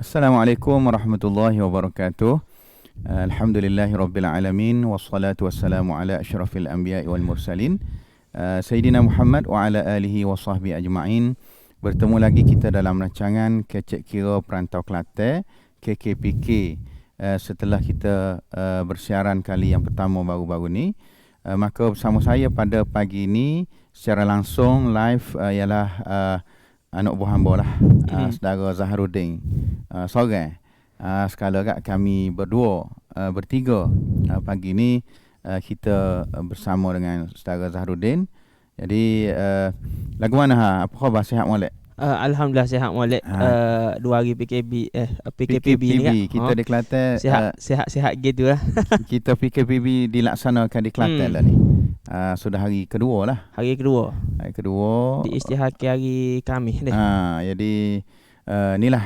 Assalamualaikum warahmatullahi wabarakatuh. Alhamdulillahirabbil alamin wassalatu wassalamu ala asyrafil anbiya'i wal mursalin Sayyidina Muhammad wa ala alihi wa sahbihi ajma'in. Bertemu lagi kita dalam rancangan Kecek Kira Perantau Kelantan KKPK. Setelah kita bersiaran kali yang pertama baru-baru ni, maka bersama saya pada pagi ini secara langsung live ialah anak buah hamba lah, saudara Zaharuddin seorang. Sekala kat kami berdua, bertiga pagi ni kita bersama dengan saudara Zaharuddin. Jadi lagu mana ha? Apa khabar, sihat molek? Alhamdulillah sihat molek. 2 hari PKPB ni kan. Kita di Kelantan sihat gitu lah. Kita PKPB dilaksanakan di Kelantan lah ni. Sudah hari kedua lah. Hari kedua. Diisytiharkan hari Khamis ni. Jadi inilah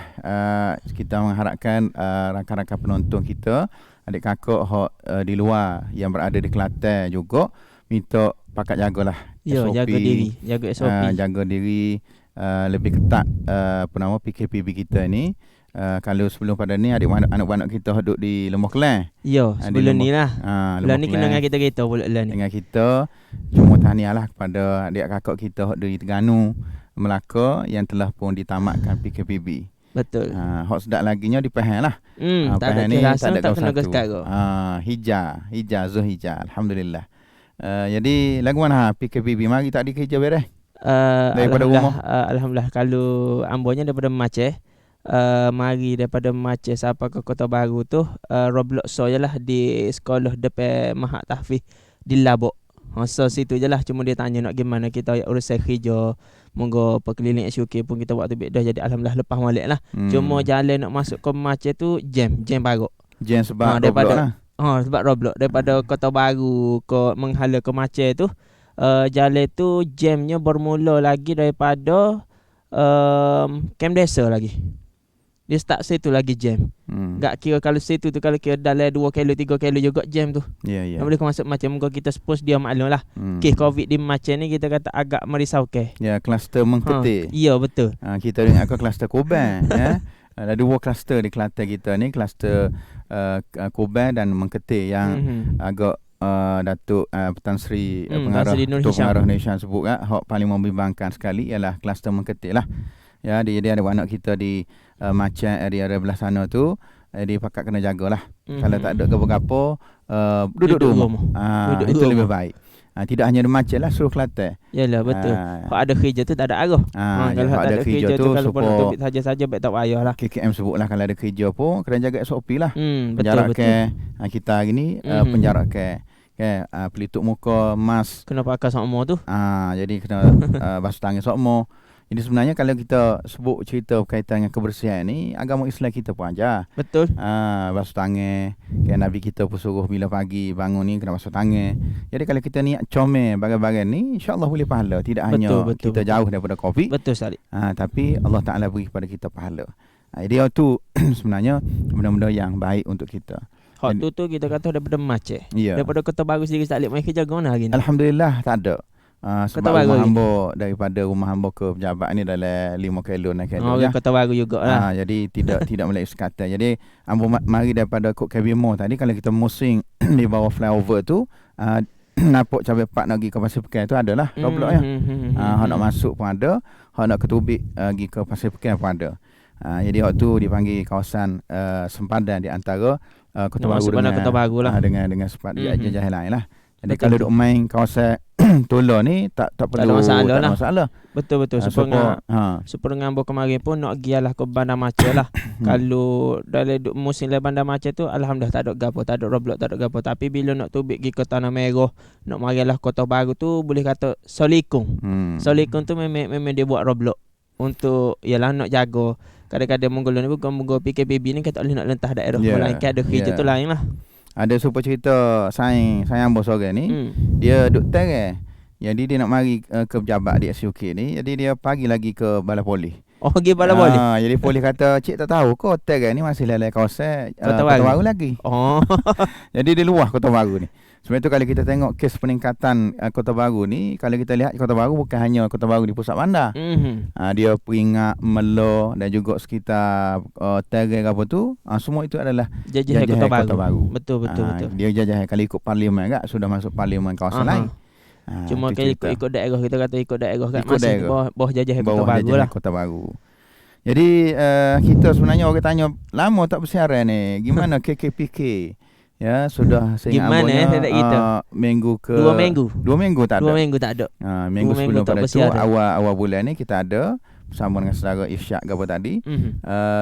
kita mengharapkan rakan-rakan penonton kita, adik kakak di luar yang berada di Kelantan juga minta pakat jagalah SOP. Jaga SOP. Jaga diri lebih ketat PKPB kita ni. Kalau sebelum pada ni anak-anak kita duduk di Lembah Kelang. Ya, sebelum ni lah. Bulan ni kena dengan kita pula lah ni. Dengan kita. Cuma tahniahlah kepada adik kakak kita di Terengganu, Melaka yang telah pun ditamatkan PKPB. Betul. Hak sedap laginya di Pahang lah. Tak ada kerasa, tak kena sekarang. Hijau, Zulhijjah. Alhamdulillah. Jadi lagu mana PKPB? Mari tak dikerja beres? Daripada rumah. Alhamdulillah. Kalau ambonya daripada Aceh, mari daripada Aceh sampai ke Kota Baru tu, Roblox so je lah di sekolah depan Mahat Tahfiz di Labok. So situ je lah. Cuma dia tanya nak gimana kita urusan kerja, monggo perkeliling SUK pun kita buat tu dah. Jadi alhamdulillah lepas molek lah. Cuma jalan nak masuk ke Aceh tu jam baru. Jam sebab Roblox lah. Sebab Roblox daripada Kota Baru ke menghala ke Aceh tu, jalan tu jamnya bermula lagi daripada Camp Desa lagi. Dia start situ lagi jam. Tak kira kalau situ tu, kalau kira dalam 2 kilo 3 kilo juga jam tu. Ya. Boleh masuk macam muka kita suppose dia maklum lah. Kes COVID di Aceh ni kita kata agak merisaukan. Ya, kluster mengketik. Ya, betul. Kita dengar kluster Koban. Ya. Ada 2 kluster di Kelantan kita ni, kluster Koban dan Mengketik yang agak Datuk Pertan Seri Pengarah Nur Hisham sebut hak paling membimbangkan sekali ialah kluster Mengketik lah. Ya, dia ada anak kita di macam area belah sana tu, dia pakat kena jagalah. Kalau tak ada apa-apa, duduk di rumah. Itu lebih baik. Tidak hanya di Aceh lah, seluruh Kelantan. Yalah, betul. Kalau ada kerja tu tak ada arah. Kalau ada kerja tu kalau support topik saja-saja baik tak payah lah. KKM sebut lah, kalau ada kerja pun kena jaga SOP lah. Betul. Kita hari ni penjarakan. Pelitup muka, mask. Kena pakai sokmo tu. Jadi kena basuh tangan sokmo. Jadi sebenarnya kalau kita sebut cerita berkaitan dengan kebersihan ni, agama Islam kita pun ajar. Betul. Basuh tangan. Nabi kita pun suruh bila pagi bangun ni kena basuh tangan. Jadi kalau kita niat comel barang-barang ni, insya-Allah boleh pahala. Tidak hanya kita jauh daripada COVID. Betul sekali. Tapi Allah Ta'ala beri kepada kita pahala. Dia tu sebenarnya benda-benda yang baik untuk kita. Hak tu kita kata daripada Aceh. Ya. Daripada Kota Baru sendiri tak boleh main kerja mana hari ni? Alhamdulillah tak ada. Sebab Kota rumah Baru hamba daripada rumah hamba ke pejabat ni dalam 5 kilo 6 kilo je. Kota Baru jugalah. Jadi tidak melayu sekatan. Jadi hamba mari daripada Kok Kabimo tadi, kalau kita musing di bawah flyover tu, nampak cabai pak nak pergi ke Pasir Pekan tu adalah Roblox ya. Hak nak masuk pun ada, hak nak ke Tubik pergi ke Pasir Pekan pun ada. Jadi hak tu dipanggil kawasan sempadan di antara Kota Baru dengan sempat di jahil lain lah. Jadi kalau duk main kawasan Tola ni tak perlu tak ada masalah. Betul. Super ngambo kemarin pun nak gialah ke Bandar Aceh lah. Kalau dalam musim le Bandar Aceh tu alhamdulillah tak ada gapo, tak ada Roblox, tak ada gapo. Tapi bila nak tubik pergi ke Tanah Merah, nak marilah Kota Baru tu, boleh kata Solikung. Solikung tu memang dia buat Roblox untuk ialah nak jaga. Kadang-kadang Monggol ni bukan Monggol PKPB ni kata boleh nak lentah daerah melainkan ada kerja tu lain lah. Ada super cerita sayang bos orang ni, dia duk terang. Jadi dia nak mari ke pejabat di SUK ni, jadi dia pagi lagi ke Balai Polis. Pergi Balai Polis. Jadi polis kata, "Cik tak tahu ke terang ni masih lalai kawasan Kota Baru lagi." Jadi dia luah Kota Baru ni. Sebab itu kalau kita tengok kes peningkatan Kota Baru ni, kalau kita lihat Kota Baru bukan hanya Kota Baru di pusat bandar. Dia Peringak, Melo dan juga sekitar Tereng apa tu, semua itu adalah jajah Kota Baru. Betul. Dia jajah kalau ikut parlimen agak sudah masuk parlimen kawasan lain. Cuma kalau ikut daerah, kita kata ikut daerah kan, masih bawah jajah Kota Baru. Jadi kita sebenarnya orang tanya lama tak bersiaran ni, gimana KKPK? Ya, sudah saya ingat minggu ke 2 minggu. 2 minggu tak ada. 2 minggu tak ada. Minggu sebelum pada tu awal bulan ni kita ada bersama dengan saudara Ifsyaq apa tadi.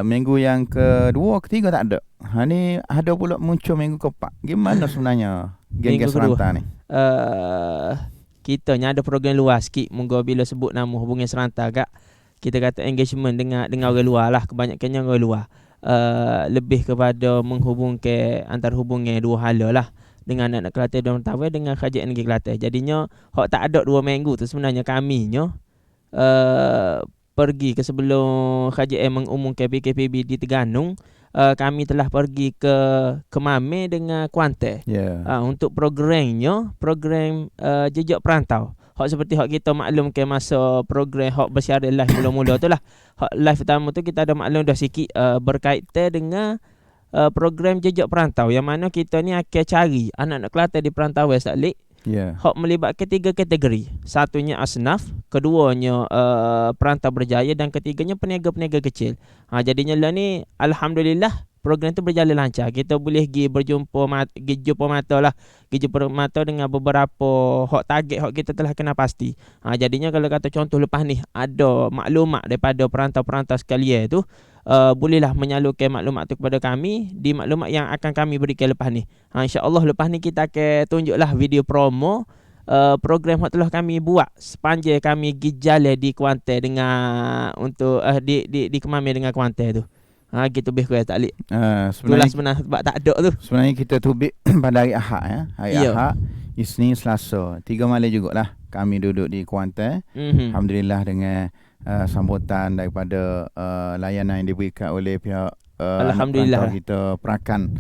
Minggu yang kedua, ketiga tak ada. Ni ada pula muncul minggu keempat. Gimana sebenarnya geng-geng Serantau ni? Kita ni ada program luar sikit. Moga bila sebut nama hubungan Serantau agak kita kata engagement dengan orang luar lah. Kebanyakannya orang luar. Lebih kepada menghubungkan antara hubungan dua hala lah, dengan anak Kelantan dan Mentawai dengan Kerajaan Negeri Kelantan. Jadinya hak tak ada 2 minggu tu sebenarnya kaminya pergi ke sebelum Kerajaan mengumumkan PKPB di Terengganu, kami telah pergi ke Mame dengan Kuantan untuk program jejak perantau. Hak seperti hak kita maklum ke masa program hak bersiaran live mula-mula tu lah. Hak live pertama tu kita ada maklum dah sikit berkaitan dengan program jejak perantau, yang mana kita ni akan cari anak-anak Kelantan di perantau West Alik. Hak melibatkan 3 kategori. Satunya asnaf, keduanya perantau berjaya, dan ketiganya peniaga-peniaga kecil. Jadinya lah ni alhamdulillah program tu berjalan lancar. Kita boleh pergi jumpa mata dengan beberapa hak target hak kita telah kena pasti. Jadinya kalau kata contoh lepas ni ada maklumat daripada perantau-perantau sekalian tu, bolehlah menyalurkan maklumat tu kepada kami di maklumat yang akan kami berikan lepas ni. InsyaAllah lepas ni kita akan tunjuklah video promo program yang telah kami buat sepanjang kami pergi jalan di Kuantan dengan untuk di Kemame dengan Kuantan tu. Gitu lebih kurang tak lik. Sebenarnya sebab tak ada tu. Sebenarnya kita tubik pada hari Ahad ya. Ahad, Isnin, Selasa. 3 malam jugalah kami duduk di Kuantan. Alhamdulillah dengan sambutan daripada layanan yang diberikan oleh pihak alhamdulillah kita perakan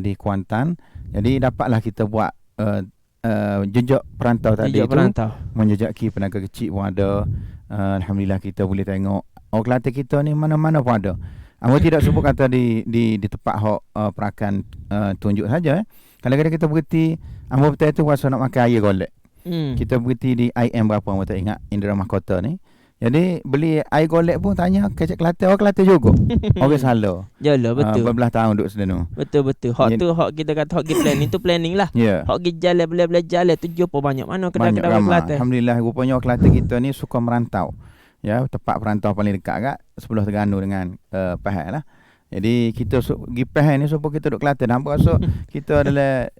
di Kuantan. Jadi dapatlah kita buat jejak perantau tadi tu, menjejaki penaga kecil pun ada. Alhamdulillah kita boleh tengok orang Kelantan kita ni mana-mana pun ada. Aku tidak sebut kata di tempat hak perakan tunjuk saja. Kadang-kadang kita berhenti, ambil betul tu rasa nak makan air golek. Kita berhenti di IM berapa, aku tak ingat, Indra Mahkota ni. Jadi beli air golek pun tanya kecek Kelantan, orang Kelantan juga. Orang salah. Yalah, betul. Berbelah tahun duduk sedanu. Betul. Hak tu hak kita kata hak planning tu planning lah. Hak pergi jalan bela-bela jalan tu jumpa banyak mana kedai-kedai Kelantan. Alhamdulillah rupanya orang Kelantan kita ni suka merantau. Ya, tempat perantau paling dekat agak sebelah Terengganu dengan Pahang lah. Jadi kita pergi Pahang ni supaya kita duduk Kelantan. Nampak so kita adalah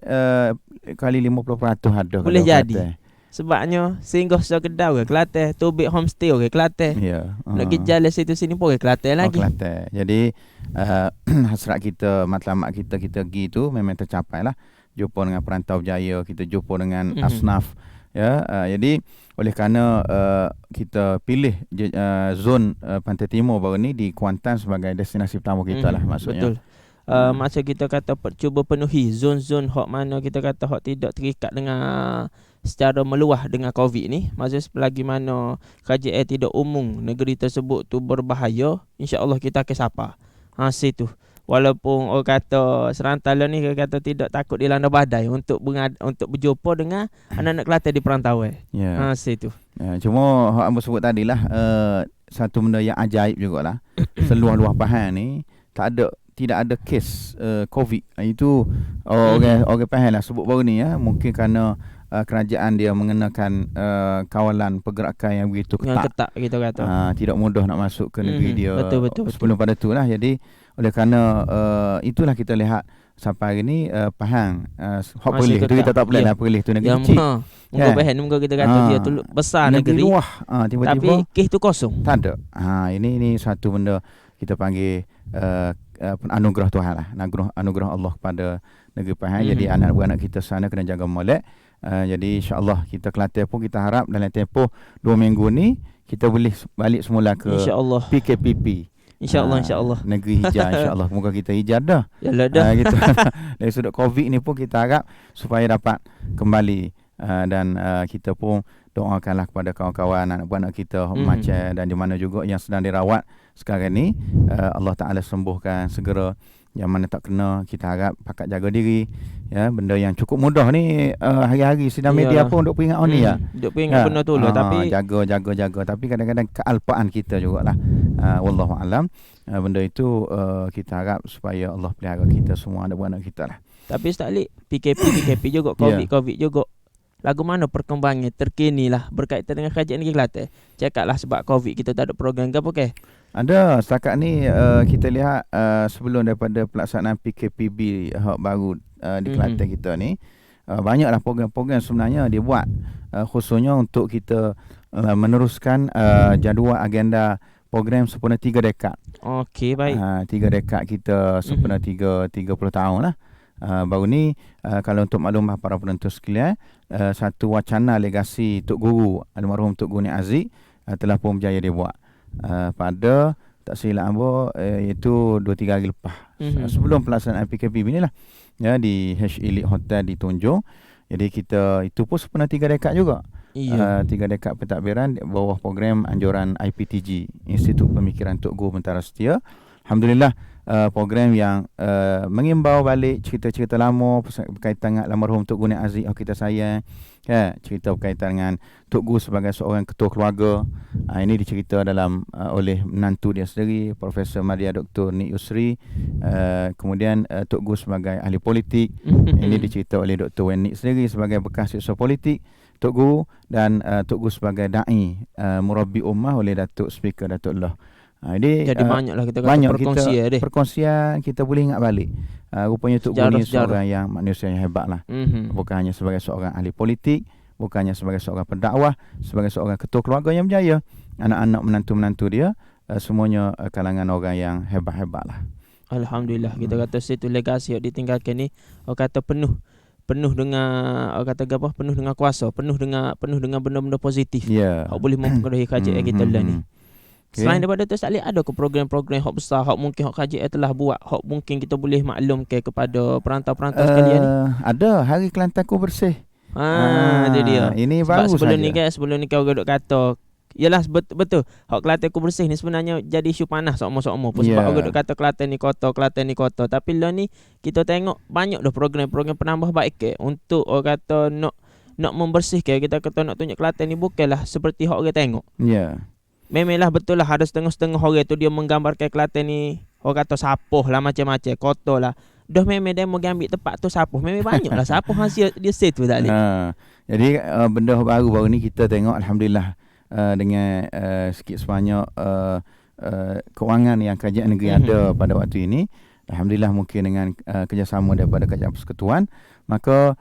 kali 50% ada. Boleh jadi. Sebabnya singgah sekedar ke Kelantan, tubik homestay ke Kelantan. Nak pergi jalan situ sini pun ke Kelantan lagi. Kelantan. Jadi hasrat kita, matlamat kita pergi tu memang tercapai lah. Jumpa dengan perantau berjaya, kita jumpa dengan asnaf. Jadi oleh kerana kita pilih zon Pantai Timur baru ni di Kuantan sebagai destinasi pertama kita lah maksudnya. Betul. Masa kita kata cuba penuhi zon-zon hak mana kita kata hak tidak terikat dengan secara meluah dengan COVID ni, maksudnya selagi mana kerajaan tidak umum negeri tersebut tu berbahaya, insya-Allah kita akan sapa. Situ. Walaupun orang kata Serantau ni kata tidak takut dilanda badai untuk berjumpa dengan anak-anak Kelantan di perantauan. Situ. Cuma hak ambo sebut tadilah satu benda yang ajaib jugalah. Seluar-luar Pahang ni tidak ada kes COVID. Itu orang Pahang lah sebut baru ni ya, mungkin kerana kerajaan dia mengenakan kawalan pergerakan yang begitu ketat. Kita kata. Tidak mudah nak masuk ke negeri dia. Betul. Sebelum pada tu lah. Jadi oleh kerana itulah kita lihat sampai hari ni Pahang hak perlis tu kita tak boleh lah perlis tu negeri kecil. Muka Pahang muka kita kata dia tu besar negeri luah, tiba-tiba tapi kes tu kosong. Tak ada. Ini satu benda kita panggil anugerah Tuhan lah. Anugerah Allah kepada negeri Pahang. Jadi anak-anak kita sana kena jaga molek. Jadi insya-Allah kita Kelantan pun kita harap dalam tempoh 2 minggu ni kita boleh balik semula ke PKPP. InsyaAllah. Negeri hijau insyaAllah. Moga kita hijau dah. Yalah dah. Gitu. Dari sudut COVID ni pun kita harap supaya dapat kembali dan kita pun doakanlah kepada kawan-kawan anak buah kita macam dan di mana juga yang sedang dirawat sekarang ni, Allah Ta'ala sembuhkan segera. Yang mana tak kena, kita harap pakat jaga diri. Ya, benda yang cukup mudah ni, hari-hari sidang media pun duk peringat ni ya. Duk peringat benda tu lah, tapi jaga. Tapi kadang-kadang kealpaan kita jugalah. Wallahu alam. Benda itu kita harap supaya Allah pelihara kita semua, anak buah kita lah. Tapi Ustaz Ali, PKP juga, COVID juga. Lagu mana perkembangannya terkini lah berkaitan dengan kerajaan negeri Kelantan? Cakaplah sebab COVID kita tak ada program ke apa ke? Ada, setakat ni kita lihat sebelum daripada pelaksanaan PKPB baru di Kelantan kita ni, banyaklah program-program sebenarnya dibuat khususnya untuk kita meneruskan jadual agenda program sempurna 3 dekad. Okey, baik. 3 dekad kita sempurna 30 tahun lah. Baru ni kalau untuk maklumat para penonton sekalian, satu wacana legasi Tok Guru almarhum Tok Guru Nik Aziz telah pun berjaya dibuat pada tak silap apa iaitu 2-3 hari lepas sebelum pelaksanaan PKP ni lah ya, di H Elite Hotel di Tunjung. Jadi kita itu pun sempurna 3 dekad juga. 3 dekad pentadbiran bawah program anjuran IPTG, Institut Pemikiran Tok Guru Bentara Setia. Alhamdulillah, program yang mengimbau balik cerita-cerita lama berkaitan dengan almarhum Tok Guru Nik Aziz kita sayang, ya, cerita berkaitan dengan Tok Guru sebagai seorang ketua keluarga. Ini dicerita dalam oleh menantu dia sendiri, Profesor Madia Dr. Nik Yusri. Kemudian Tok Guru sebagai ahli politik. Ini dicerita oleh Dr. Wen Nik sendiri sebagai bekas siswa politik Tok Guru, dan Tok Guru sebagai da'i murabbi ummah oleh Datuk Speaker Datuk Allah. Jadi banyaklah kita kata perkongsian kita boleh ingat balik. Rupanya Tok Guru ni seorang yang manusia yang hebat lah. Bukan hanya sebagai seorang ahli politik, bukannya sebagai seorang pendakwah, sebagai seorang ketua keluarga yang berjaya. Anak-anak menantu-menantu dia semuanya kalangan orang yang hebat-hebat lah. Alhamdulillah, kita kata situ legasi yang ditinggalkan ni, orang kata penuh dengan orang kata apa, penuh dengan kuasa, penuh dengan benda-benda positif. Hak boleh mempengaruhi kerajaan kita lah ni. Selain daripada tu, Ustaz Ali, ada ke program-program hak besar hak mungkin hak KJL telah buat, hak mungkin kita boleh maklum kepada perantau-perantau sekalian ni? Ada Hari Kelantanku Bersih. Itu dia. Ini sebab baru sebelum ni kau duk kata, yalah betul hak Kelantanku Bersih ni sebenarnya jadi isu panas sokmo-sokmo pun sebab orang duk kata Kelantan ni kota, tapi lah ni kita tengok banyak dah program-program penambah baik ke untuk orang kata nak membersihkan, kita kata nak tunjuk Kelantan ni bukanlah seperti hak orang tengok. Memanglah betul lah ada setengah-setengah orang tu dia menggambarkan Kelantan ni orang kata sapuh lah, macam-macam kotor lah. Dah memang dia mau ambil tempat tu sapuh, memang banyak lah sapuh hasil dia set tu tak boleh. Jadi benda baru ni kita tengok alhamdulillah dengan sikit sebanyak kewangan yang kerajaan negeri ada pada waktu ini. Alhamdulillah mungkin dengan kerjasama daripada Kerajaan Persekutuan, maka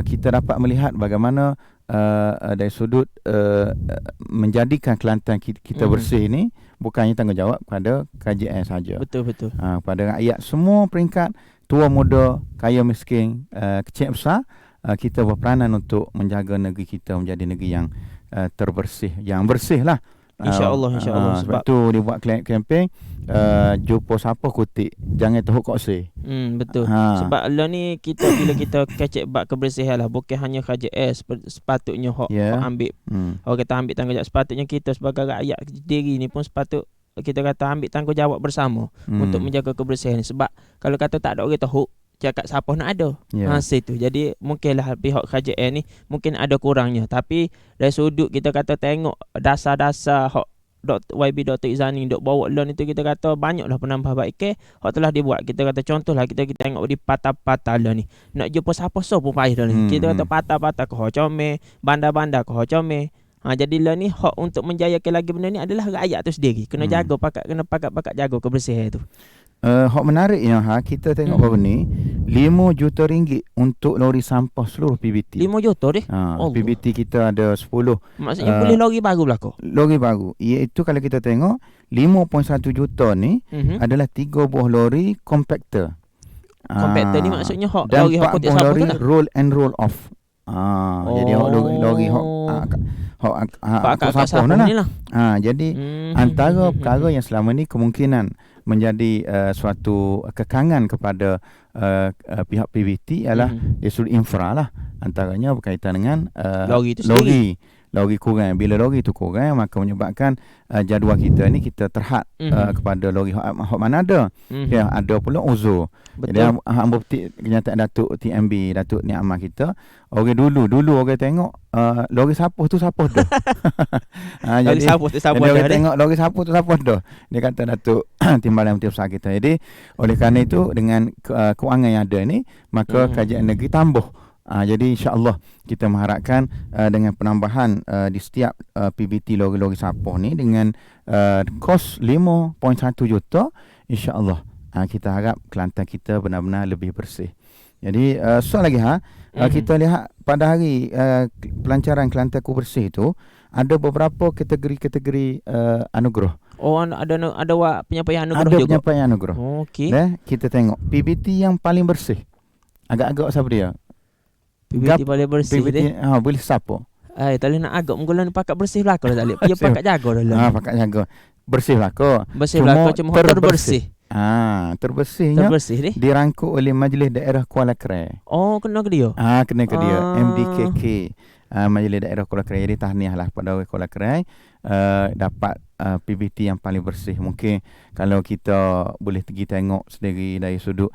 kita dapat melihat bagaimana dari sudut menjadikan Kelantan kita bersih ni bukannya tanggungjawab kepada kerajaan saja. Betul. Pada rakyat semua peringkat, tua muda, kaya miskin, kecil besar, kita berperanan untuk menjaga negeri kita menjadi negeri yang terbersih, yang bersih lah. InsyaAllah. Sebab tu dia buat kempen jumpa siapa kutik, jangan teruk koksi. Betul. Sebab lah ni bila kita kecek bab kebersihan lah, bukan hanya KJS sepatutnya hok ambil. Orang kata ambil tanggungjawab, sepatutnya kita sebagai rakyat diri ni pun sepatut kita kata ambil tanggungjawab bersama untuk menjaga kebersihan ni. Sebab kalau kata tak ada orang tahu, cakap siapa nak ada hasil tu. Jadi mungkinlah pihak KJN ni mungkin ada kurangnya, tapi dari sudut kita kata tengok dasar-dasar hak Dr. Izani dok bawa loan itu, kita kata banyaklah penambah baik hak telah dibuat. Kita kata contohlah kita tengok di patah-patah lah ni, nak jumpa siapa pun payah dah ni. Kita kata patah-patah ke hak comel, bandar-bandar ke hak comel. Jadilah ni hak untuk menjayakan lagi benda ni adalah rakyat tu sendiri. Kena jaga pakat jaga kebersihan tu. Hak menariknya kita tengok baru ni 5 juta ringgit untuk lori sampah seluruh PBT. 5 juta deh. PBT kita ada 10. Maksudnya boleh lori baru belaka. Lori baru. Iaitu kalau kita tengok 5.1 juta ni adalah 3 buah lori compactor. Compactor ni maksudnya hak dan lori hak putih sampah lori tu lah. roll and roll off. Jadi hak lori Akak sapu ni lah. Jadi antara perkara yang selama ni kemungkinan menjadi suatu kekangan kepada pihak PBT ialah isu infra lah. Antaranya berkaitan dengan lori tu sendiri. Lori kurang. Bila lori tu kurang, maka menyebabkan jadual kita ni kita terhad kepada lori hak mana ada. Ya, ada pula uzur. Betul. Jadi hamba petik kenyataan Datuk TMB, Datuk Ni Amal kita. Orang dulu orang tengok lori sapuh tu sapuh dah. Lori sapuh tu sapuh dah. Dia tengok lori sapuh tu sapuh dah. Dia kata Datuk Timbalan Menteri Besar kita. Jadi oleh kerana itu dengan kewangan yang ada ni, maka kerajaan negeri tambah. Jadi insya-Allah kita mengharapkan dengan penambahan di setiap PBT lori-lori sapuh ni dengan kos 5.1 juta, insya-Allah kita harap Kelantan kita benar-benar lebih bersih. Jadi soal lagi kita lihat pada hari pelancaran Kelantan ku bersih tu ada beberapa kategori anugerah. Oh, ada penyampaian anugerah juga. Ada penyampaian anugerah. Okey. Kita tengok PBT yang paling bersih. Agak-agak siapa dia? PBT paling bersih PBT, boleh siapa? Tak boleh nak agak menggunakan pakat bersih belaka dah tak boleh. Dia pakat jaga dah. Pakat jaga. Bersih belaka. Bersih belaka cuma terbersih. Terbersihnya terbersih dirangkul oleh Majlis Daerah Kuala Krai. Oh, kena ke dia? Kena ke dia. MDKK. Majlis Daerah Kuala Krai. Jadi tahniah lah pada Kuala Krai dapat PBT yang paling bersih. Mungkin kalau kita boleh pergi tengok sendiri dari sudut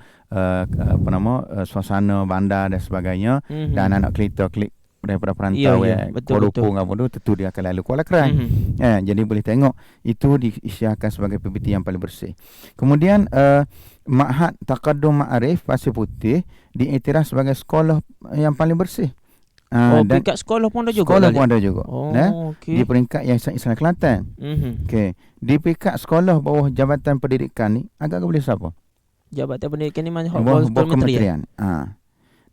suasana bandar dan sebagainya, dan anak kereta klik daripada perantau Kuala Lumpur apa tu, tentu dia akan lalu Kuala Krai. Jadi boleh tengok itu diisytiharkan sebagai PBT yang paling bersih. Kemudian Ma'had Taqaddum Ma'arif Pasir Putih diiktiraf sebagai sekolah yang paling bersih. Dan peringkat sekolah pun ada juga. Sekolah pun ada juga. Okay. Di peringkat Yayasan Islam Kelantan. Okey. Di peringkat sekolah bawah Jabatan Pendidikan ni agak boleh siapa? Jabatan Pendidikan ni mana bawah kementerian.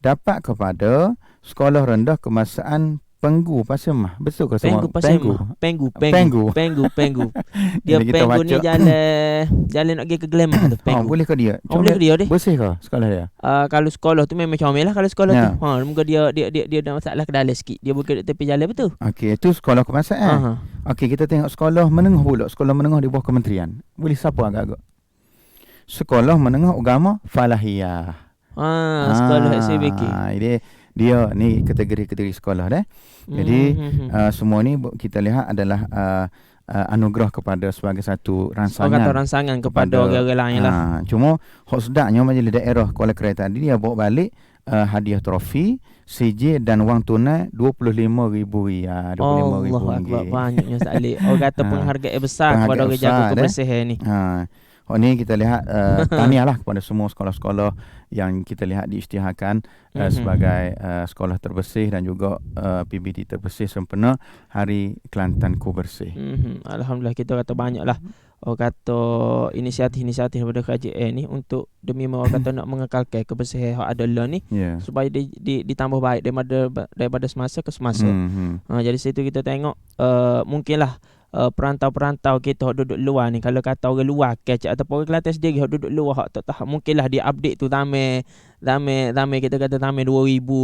Dapat kepada Sekolah Rendah Kebangsaan Penggu Pasir Mah. Betul ke semua? Penggu. Dia Penggu ni jalan nak pergi ke Glamor tu. Boleh ke dia? Boleh ke dia deh. Bersih ke sekolah dia? Kalau sekolah tu memang comel lah kalau sekolah tu. Moga dia ada masalah kedalam sikit. Dia bukan dekat tepi jalan betul. Okey, itu sekolah kebangsaan. Okey, kita tengok sekolah menengah pula. Sekolah menengah di bawah kementerian. Boleh siapa agak-agak? Sekolah Menengah Agama Falahiyah. Sekolah SBK. Dia ni kategori sekolah dah. Jadi semua ni kita lihat adalah anugerah kepada sebagai satu rangsangan kepada orang-orang lain lah. Cuma hak sedaknya Majlis Daerah Kuala Krai tadi dia bawa balik hadiah trofi, CJ dan wang tunai RM25,000. Allah, banyaknya sekali. Orang kata penghargaan besar kepada orang jaga kebersihan ni. Ni kita lihat tahniah lah kepada semua sekolah-sekolah yang kita lihat diisytiharkan sebagai sekolah terbersih dan juga PBT terbersih sempena Hari Kelantan ku bersih. Alhamdulillah, kita kata banyaklah kata inisiatif daripada kerajaan ni untuk demi kata nak mengekalkan kebersihan yang ada lah ni, supaya ditambah baik daripada semasa ke semasa. Jadi situ kita tengok mungkinlah perantau-perantau kita hak duduk luar ni, kalau kata orang luar kecak ataupun orang Kelantan sendiri hak duduk luar hak tak tahu, mungkinlah dia update tu ramai kita kata ramai 2001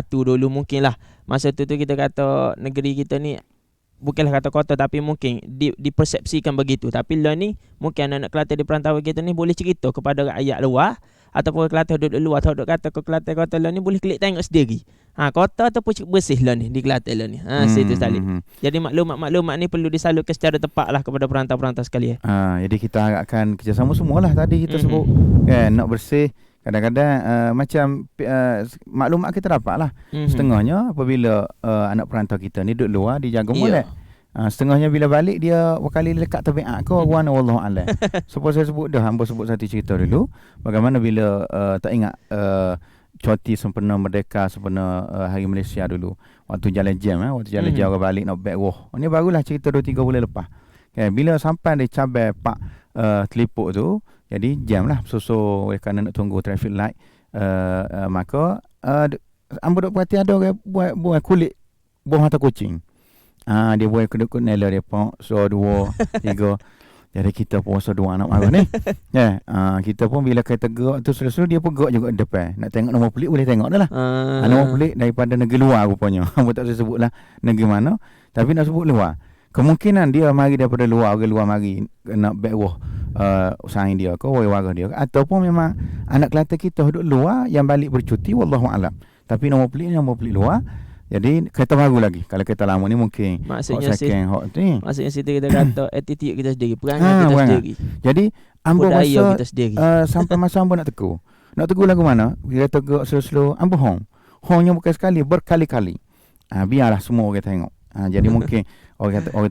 dulu, mungkinlah masa tu kita kata negeri kita ni bukanlah kata kota tapi mungkin dipersepsikan begitu. Tapi lah ni mungkin anak-anak Kelantan di perantauan kita ni boleh cerita kepada rakyat luar ataupun Kelantan duduk luar tahu duk kata ke Kelantan kota lah ni boleh klik tengok sendiri. Kota ataupun bersih lah ni di Kelantan lah ni. Situ sekali. Jadi maklumat ni perlu disalurkan secara tepat lah kepada perantau-perantau sekalian. Jadi kita harapkan kerjasama semualah tadi kita sebut nak bersih. Kadang-kadang macam maklumat kita dapat lah. Setengahnya apabila anak perantau kita ni duduk luar dijaga molek. Setengahnya bila balik dia berkali lekat tabiat kau wana wallahu a'lam. Supaya saya sebut dah, hamba sebut satu cerita dulu bagaimana bila tak ingat cuti sempena merdeka sempena Hari Malaysia dulu, waktu jalan jam orang balik nak back wah. Ni barulah cerita 2-3 bulan lepas. Bila sampai di cabai Pak Telipuk tu, jadi jam lah susu kerana nak tunggu traffic light, maka hamba duk perhati ada orang buat kulit buah mata kucing. Dia buat keduk nela dia pok so 2 3. Jadi kita puasa dua anak marah ni. Kita pun bila kata gerak tu selalu dia pun gerak juga depan. Nak tengok nombor pelik boleh tengok dah lah. Nombor pelik daripada negeri luar rupanya. Tak boleh sebutlah negeri mana. Tapi nak sebut luar. Kemungkinan dia mari daripada luar, orang luar mari nak backwah usahain dia ke, warga dia ke. Ataupun memang anak Kelantan kita duduk luar yang balik bercuti, wallahualam. Tapi nombor pelik luar. Jadi kereta baru lagi. Kalau kereta lama ni mungkin maksudnya maksudnya kita kata attitude kita sendiri, perangai kita sendiri. Jadi ambo masa kita sendiri. Sampai masa ambo nak tegur. Nak tegur lagu mana? Kita tegur slow-slow, ambo hongnya bukan sekali, berkali-kali. Biarlah semua orang tengok. Jadi mungkin orang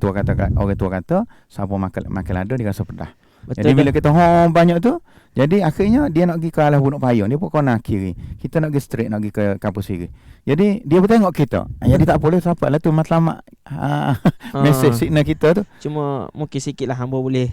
tua kata siapa makan lada dia rasa pedas. Betul. Jadi bila kita banyak tu, jadi akhirnya dia nak pergi ke arah Gunung Payung, dia pun kena kiri. Kita nak pergi straight, nak pergi ke kampus kiri. Jadi dia pun tengok kita. Jadi tak boleh sampai lah tu matlamat message signal kita tu. Cuma mungkin sikit lah hamba boleh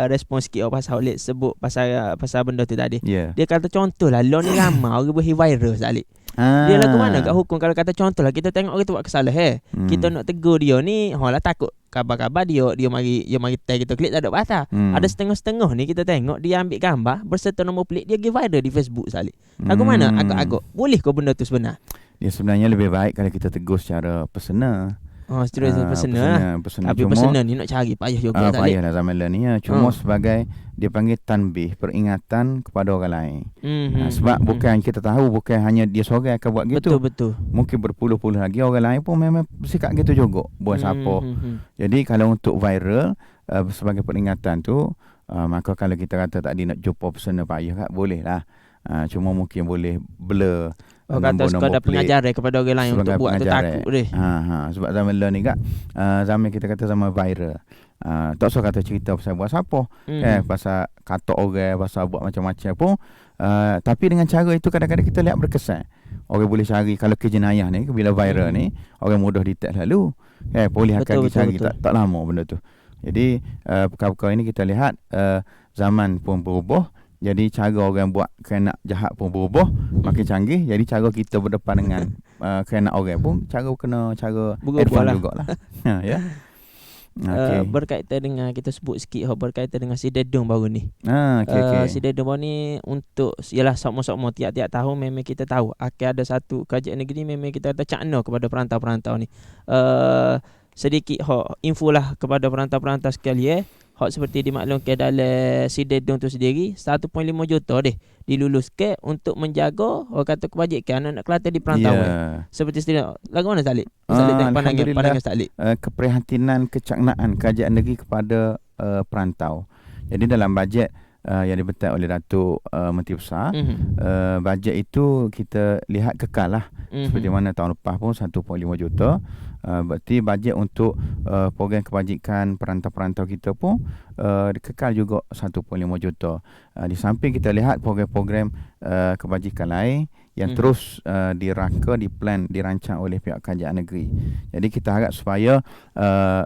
respon sikit pasal Khalid sebut pasal benda tu tadi. Dia kata contoh lah, law ni ramai orang boleh viral Khalid. Dia lagu mana kat hukum kalau kata contoh lah kita tengok orang tu buat kesalahan. Kita nak tegur dia ni, lah takut kabar-kabar dia mari tag kita klik tak ada batal. Ada setengah-setengah ni kita tengok dia ambil gambar berserta nombor pelik dia give viral di Facebook Salih. Lagu mana agak-agak boleh ke benda tu sebenar? Dia sebenarnya lebih baik kalau kita tegur secara personal. Personal. Tapi personal ni nak cari payah juga tak payah lah zaman ni cuma sebagai dia panggil tanbih, peringatan kepada orang lain. Sebab bukan kita tahu bukan hanya dia seorang akan buat gitu. Betul. Mungkin berpuluh-puluh lagi orang lain pun memang bersikap gitu juga buat siapa. Jadi kalau untuk viral sebagai peringatan tu maka kalau kita kata tadi nak jumpa personal payah tak boleh lah. Cuma mungkin boleh blur kata sekadar pengajaran kepada orang lain untuk buat tu takut deh. Sebab zaman ni kak zaman kita kata zaman viral. Tak usah kata cerita pasal buat siapa pasal kata orang, pasal buat macam-macam pun tapi dengan cara itu kadang-kadang kita lihat berkesan. Orang boleh cari kalau ke jenayah ni bila viral ni orang mudah detect lalu polis akan cari tak lama benda tu. Jadi perkara-perkara ini kita lihat zaman pun berubah. Jadi cara orang buat kena jahat pun berubah, makin canggih. Jadi cara kita berdepan dengan kena orang pun cara advance jugalah. Ya. Okay. Berkaitan dengan kita sebut sikit berkaitan dengan si Dedong baru ni. Si Dedong baru ni untuk ialah sama-sama tiap-tiap tahun memang kita tahu akan ada satu kerajaan negeri memang kita kata cakna kepada perantau-perantau ni. Sedikit info lah kepada perantau-perantau sekalian. Seperti dimaklumkan dalam si Dedong tu sendiri 1.5 juta diluluskan untuk menjaga orang kata kebajikan anak Kelantan di perantauan. Seperti sendiri. Lagu mana Salib? Pandangan Salib. Keprihatinan kecaknaan kerajaan negeri kepada perantau. Jadi dalam bajet yang dibentang oleh Datuk Menteri Besar, bajet itu kita lihat kekal lah. Seperti mana tahun lepas pun 1.5 juta. Berarti bajet untuk program kebajikan perantau-perantau kita pun kekal juga 1.5 juta. Di samping kita lihat program-program kebajikan lain yang terus dirangka, dirancang oleh pihak kerajaan negeri. Jadi kita harap supaya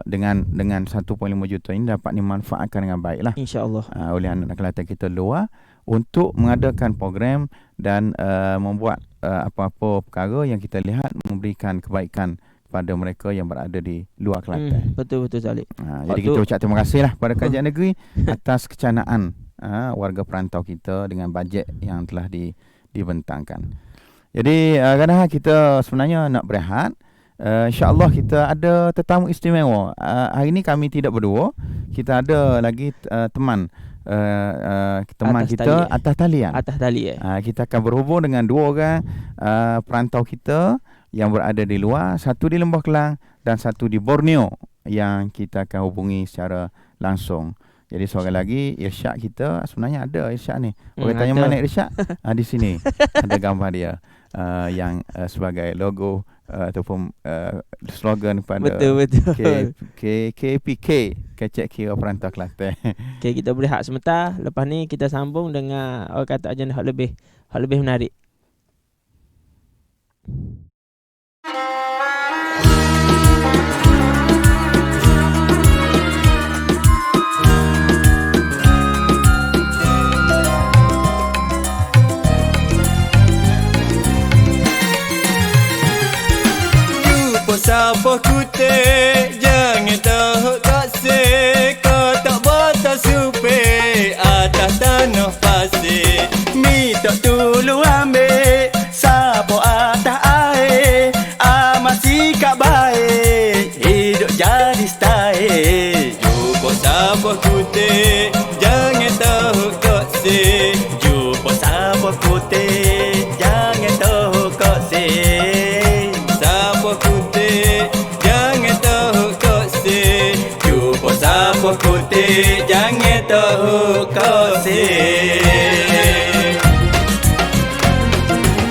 dengan 1.5 juta ini dapat dimanfaatkan dengan baik lah, InsyaAllah, oleh anak Kelantan kita luar untuk mengadakan program dan membuat apa-apa perkara yang kita lihat memberikan kebaikan pada mereka yang berada di luar Kelantan. Betul Zalik. Jadi kita ucap terima kasih lah kepada kerajaan negeri atas kecanaan warga perantau kita dengan bajet yang telah dibentangkan. Jadi kadang kita sebenarnya nak berehat. InsyaAllah kita ada tetamu istimewa. Hari ini kami tidak berdua. Kita ada lagi teman kita atas talian. Kita akan berhubung dengan dua orang perantau kita yang berada di luar, satu di Lembah Kelang dan satu di Borneo yang kita akan hubungi secara langsung. Jadi seorang lagi Irsyad kita, sebenarnya ada Irsyad ni. Orang tanya mana Irsyad? Di sini ada gambar dia yang sebagai logo ataupun slogan pada KPK, Kecek Kira Perantau Kelantan. Okay, kita berehat sebentar. Lepas ni kita sambung dengan orang kata agenda hak lebih menarik. Siapa kutek jangan tahu tak se kau tak batas kasih.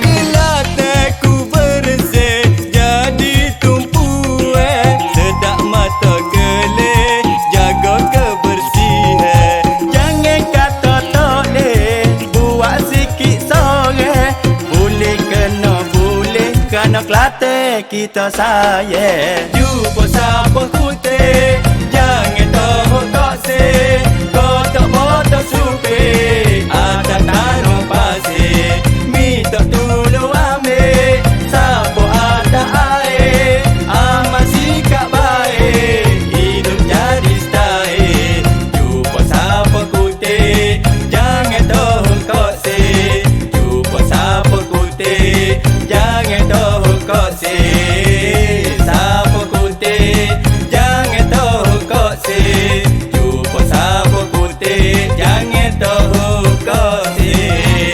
Kelateku bersih jadi tumpuan, sedak mata kelih jaga kebersihan. Jangan kata tak deh buat sikit sore, boleh kena boleh kerana Kelantan kita sayang. Jumpa siapa putih jangan tahu tak sih, kau tak motor supir atas tanah pasir, minta tolong ambil siapa ada air, amat sikap baik hidup jadi style. Jumpa siapa putih jangan tahu tak sih, jumpa siapa putih jangan tahu tak sih, siapa putih jangan tahu tak sih, jumpa siapa putih jangan tahu tak sih.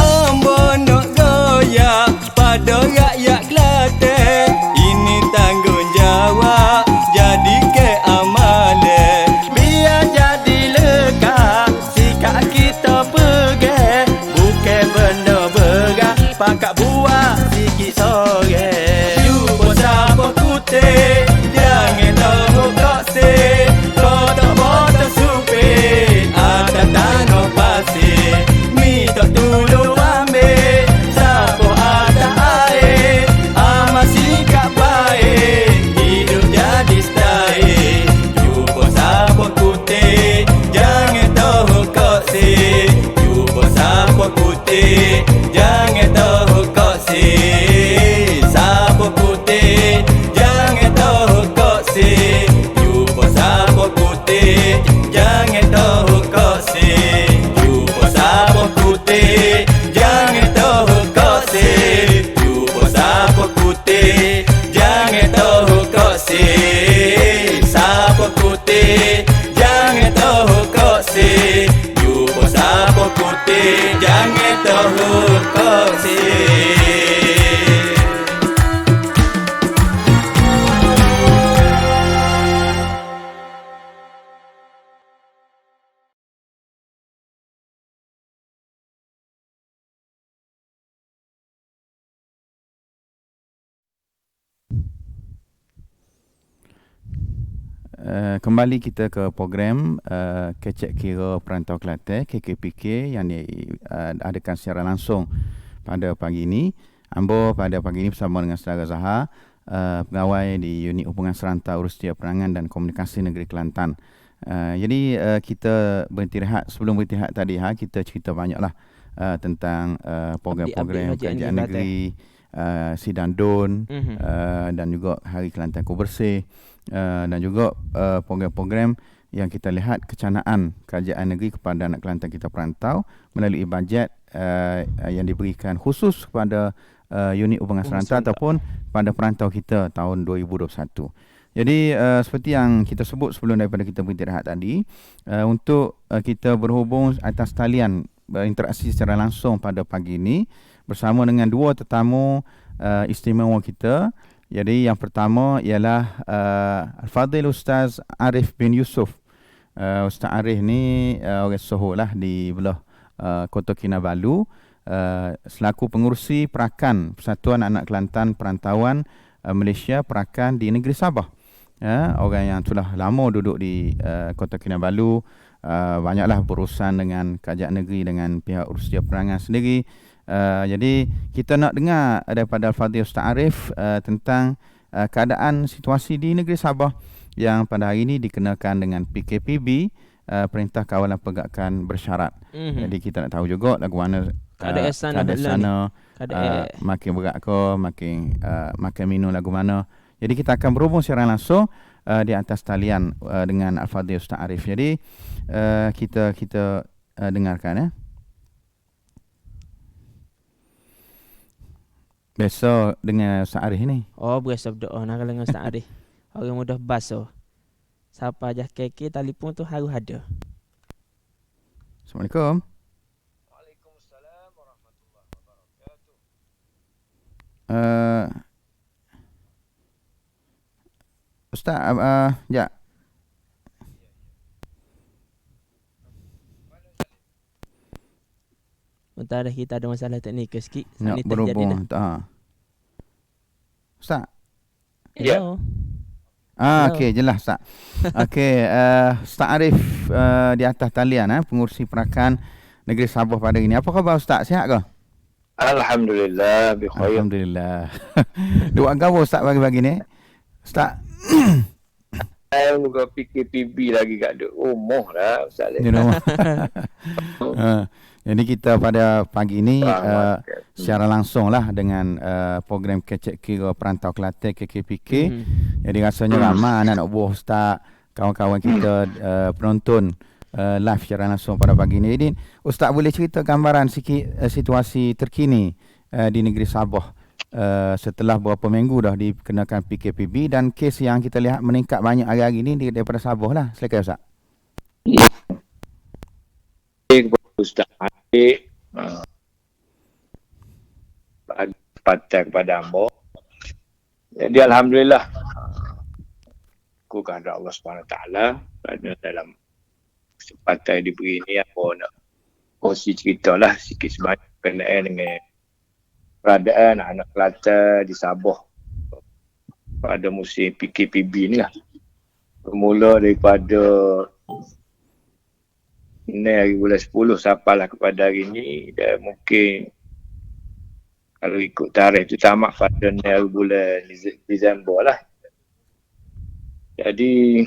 Ambo nak goyak pada rakyat Kelantan, ini tanggungjawab jadi keamanan, biar jadi lekat sikap kita pegang, bukan benda berat pangkat buat sikit sore. Jumpa siapa putih jangan tahu tak sih, kau tak motor supir atas tanah pasir, minta tolong ambil siapa ada air, amat sikap baik hidup jadi style. Jumpa siapa putih jangan tahu tak sih, jumpa siapa putih jangan tahu tak sih, siapa putih jangan tahu tak sih, jumpa siapa putih jangan tahu tak sih, jumpa siapa putih jangan tahu tak sih, jumpa siapa putih jangan tahu tak sih, siapa putih jangan tahu tak sih, jumpa siapa putih jangan tahu tak sih. Kembali kita ke program Kecek Kira Perantau Kelantan KKPK yang diadakan secara langsung pada pagi ini. Ambo pada pagi ini bersama dengan saudara Zahar, pegawai di Unit Hubungan Serantau Urus Perangan dan Komunikasi Negeri Kelantan. Jadi kita berhenti rehat. Sebelum berhenti rehat tadi kita cerita banyaklah tentang program-program kajian negeri, Sidang DUN, dan juga Hari Kelantanku Bersih, dan juga program-program yang kita lihat kecanaan kerajaan negeri kepada anak Kelantan kita perantau melalui bajet yang diberikan khusus kepada unit hubungan serantau ataupun pada perantau kita tahun 2021. Jadi seperti yang kita sebut sebelum daripada kita beristirahat tadi, untuk kita berhubung atas talian berinteraksi secara langsung pada pagi ini bersama dengan dua tetamu istimewa kita. Jadi yang pertama ialah Al-Fadhil Ustaz Arif bin Yusuf. Ustaz Arif ni orang Soho lah di belah Kota Kinabalu, selaku pengurusi Perakan Persatuan Anak Kelantan Perantauan Malaysia Perakan di negeri Sabah. Orang yang sudah lama duduk di Kota Kinabalu, banyaklah berurusan dengan kerajaan negeri, dengan pihak urus perangan sendiri. Jadi kita nak dengar daripada Al-Fadhil Ustaz Arif tentang keadaan situasi di negeri Sabah yang pada hari ini dikenakan dengan PKPB, Perintah Kawalan Pergerakan Bersyarat. Jadi kita nak tahu juga lagu mana keadaan sana, makin berat ke, makin minum lagu mana. Jadi kita akan berhubung secara langsung di atas talian dengan Al-Fadhil Ustaz Arif. Jadi kita dengarkan ya. Biasa dengan Ustaz Arif ni. Oh, biasa berdoa nak dengan Ustaz Arif. Orang mudah basuh. Siapa aja keke telefon tu harus ada. Assalamualaikum. Waalaikumsalam warahmatullahi wabarakatuh. Ustaz, ya. Mentara kita ada masalah teknikal sikit. Nak Sanitah jadi dah. berhubung. Ustaz. Ya. Hello. Hello. Okey, jelas Ustaz. Okey, Ustaz Arif di atas talian, pengurusi perakan Negeri Sabah pada ini. Apa khabar Ustaz? Sihat ke? Alhamdulillah, bi khair. Alhamdulillah. Dua gawo Ustaz bagi-bagi ni. Ustaz. Saya muka PKPB lagi kat duk rumah lah Ustaz. Di rumah. Jadi kita pada pagi ini secara langsung lah dengan program Kecek Kira Perantau Kelantan KKPK. Jadi rasanya ramai anak-anak buah Ustaz, kawan-kawan kita penonton live secara langsung pada pagi ini. Jadi Ustaz boleh cerita gambaran sikit situasi terkini di negeri Sabah setelah beberapa minggu dah dikenakan PKPB dan kes yang kita lihat meningkat banyak hari-hari ini daripada Sabah lah. Silakan Ustaz. Ustaz Adik patah kepada hamba. Jadi Alhamdulillah aku kepada Allah SWT kerana dalam kesempatan yang diberi ni aku nak kongsi cerita lah sikit sebanyak berkenaan dengan keadaan anak Kelantan di Sabah pada musim PKPB ni lah. Bermula daripada ini hari bulan 10 sampailah kepada hari ni, dan mungkin kalau ikut tarikh tu tamat pada hari bulan Disember lah. Jadi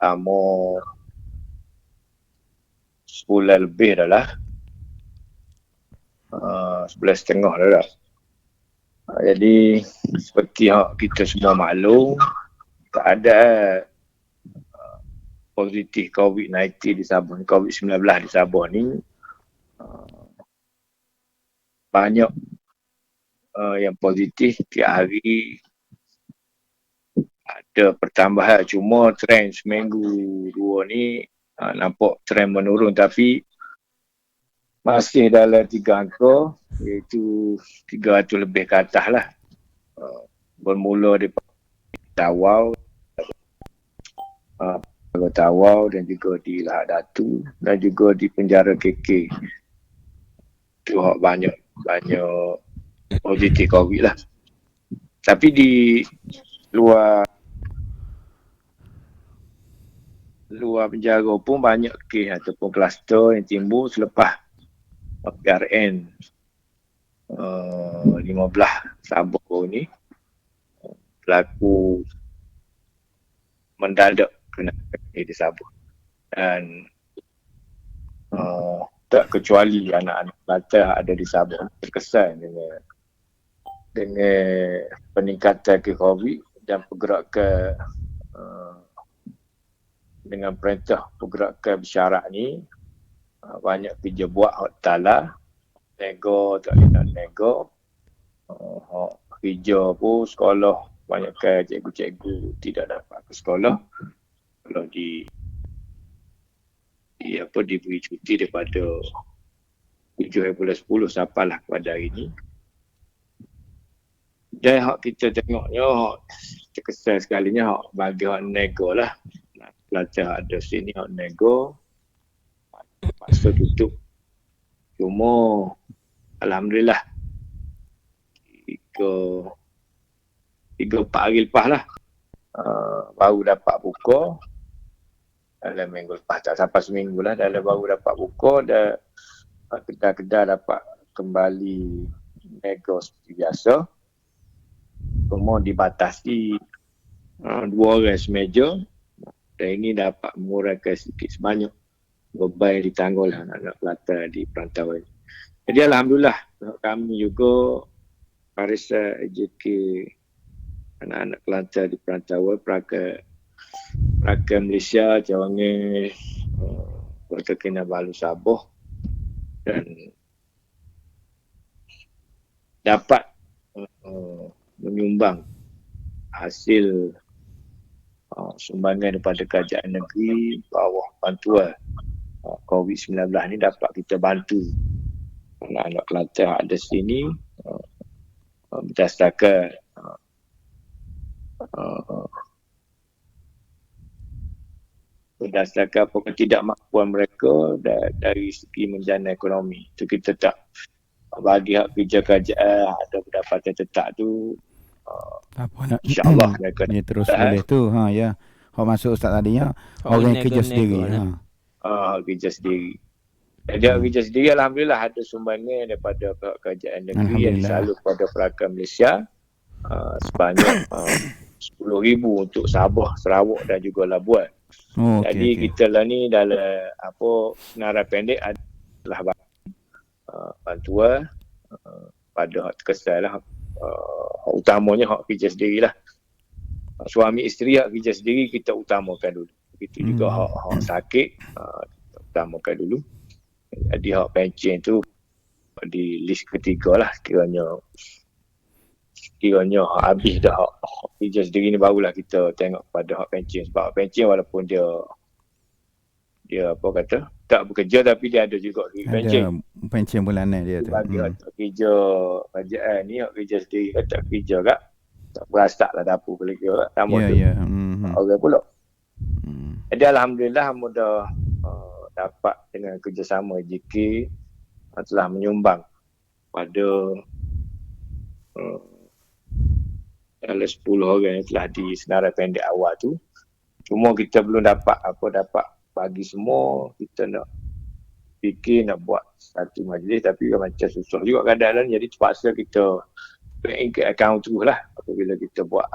amu sebulan lebih dah lah. 11.5 dah lah. Jadi seperti kita semua maklum, keadaan positif COVID-19 di Sabah, COVID-19 di Sabah ni banyak yang positif tiap hari ada pertambahan. Cuma trend seminggu dua ni nampak trend menurun, tapi masih dalam 3 angka, iaitu 300 lebih ke atas lah. Bermula daripada Tawau dan juga di Lahad Datu dan juga di penjara KK. Tu banyak positif COVID lah. Tapi di luar penjara pun banyak kes ataupun kluster yang timbul selepas PRN 15 Sabah ni pelaku mendadak kena di Sabah. Dan tak kecuali anak-anak Kelantan ada di Sabah terkesan dengan peningkatan ke COVID dan pergerakan dengan perintah pergerakan bersyarat ni, banyak kerja buat tala, nego tak boleh nak nego, kerja pun sekolah banyak cikgu-cikgu tidak dapat ke sekolah kalau diberi cuti daripada 7 bulan 10 sampailah pada hari ni. Dan hak kita tengoknya terkesan sekalinya hak bagi hak nego lah. Kelantan ada sini hak nego masa tutup. Cuma Alhamdulillah 3-4 hari lepas lah baru dapat buka. Dalam minggu lepas, tak sampai seminggu lah, baru dapat buka dan kedai-kedai dapat kembali nego seperti biasa. Cuma dibatasi 2 orang semeja, dan ini dapat mengurangkan sedikit sebanyak beban yang ditanggung oleh anak-anak Kelantan di perantauan. Jadi Alhamdulillah kami juga Barisan AJK anak-anak Kelantan di perantauan, Perakan Malaysia, Cawangan, Kota Kinabalu, Sabah, dan dapat menyumbang hasil sumbangan daripada kerajaan negeri bawah bantuan COVID-19 ni, dapat kita bantu anak-anak Kelantan yang ada sini berdasarkan berdasarkan apa ketidakmampuan mereka dari segi menjana ekonomi. Itu kita tak bagi hak kerja kerajaan ada pendapatan tetap tu, Apa nak insyaAllah mereka dia terus tak, boleh tu. Ya. Hak masuk Ustaz tadi ya. Orang yang kerja sendiri. kerja sendiri. Jadi hak kerja sendiri alhamdulillah ada sumbangan daripada pihak kerajaan negeri yang disalur pada Perakam Malaysia sebanyak 10,000 untuk Sabah, Sarawak dan juga Labuan. Jadi kita lah ni dalam senarai pendek adalah bantuan pada hak terkesan lah, utamanya hak kerja sendiri lah. Suami isteri hak kerja sendiri kita utamakan dulu. Begitu juga hak sakit kita utamakan dulu. Jadi hak pencen tu di list ketiga lah, kiranya habis dah hak kerja sendiri ni, barulah kita tengok pada hak pencen. Sebab hak pencen walaupun dia apa kata tak bekerja tapi dia ada juga pencen. Ada pencen bulanan dia tu. Bagi hak kerja kerajaan ni, hak kerja sendiri kata kerja kak tak berasak lah dapur kerja kak sama tu. Orang pula. Jadi alhamdulillah mudah dapat dengan kerjasama JK telah menyumbang pada dalam 10 orang yang telah di senarai pendek awal tu. Cuma kita belum dapat bagi semua. Kita nak fikir nak buat satu majlis tapi macam susah juga keadaan, jadi terpaksa kita bank ke akaun terus lah. Apabila kita buat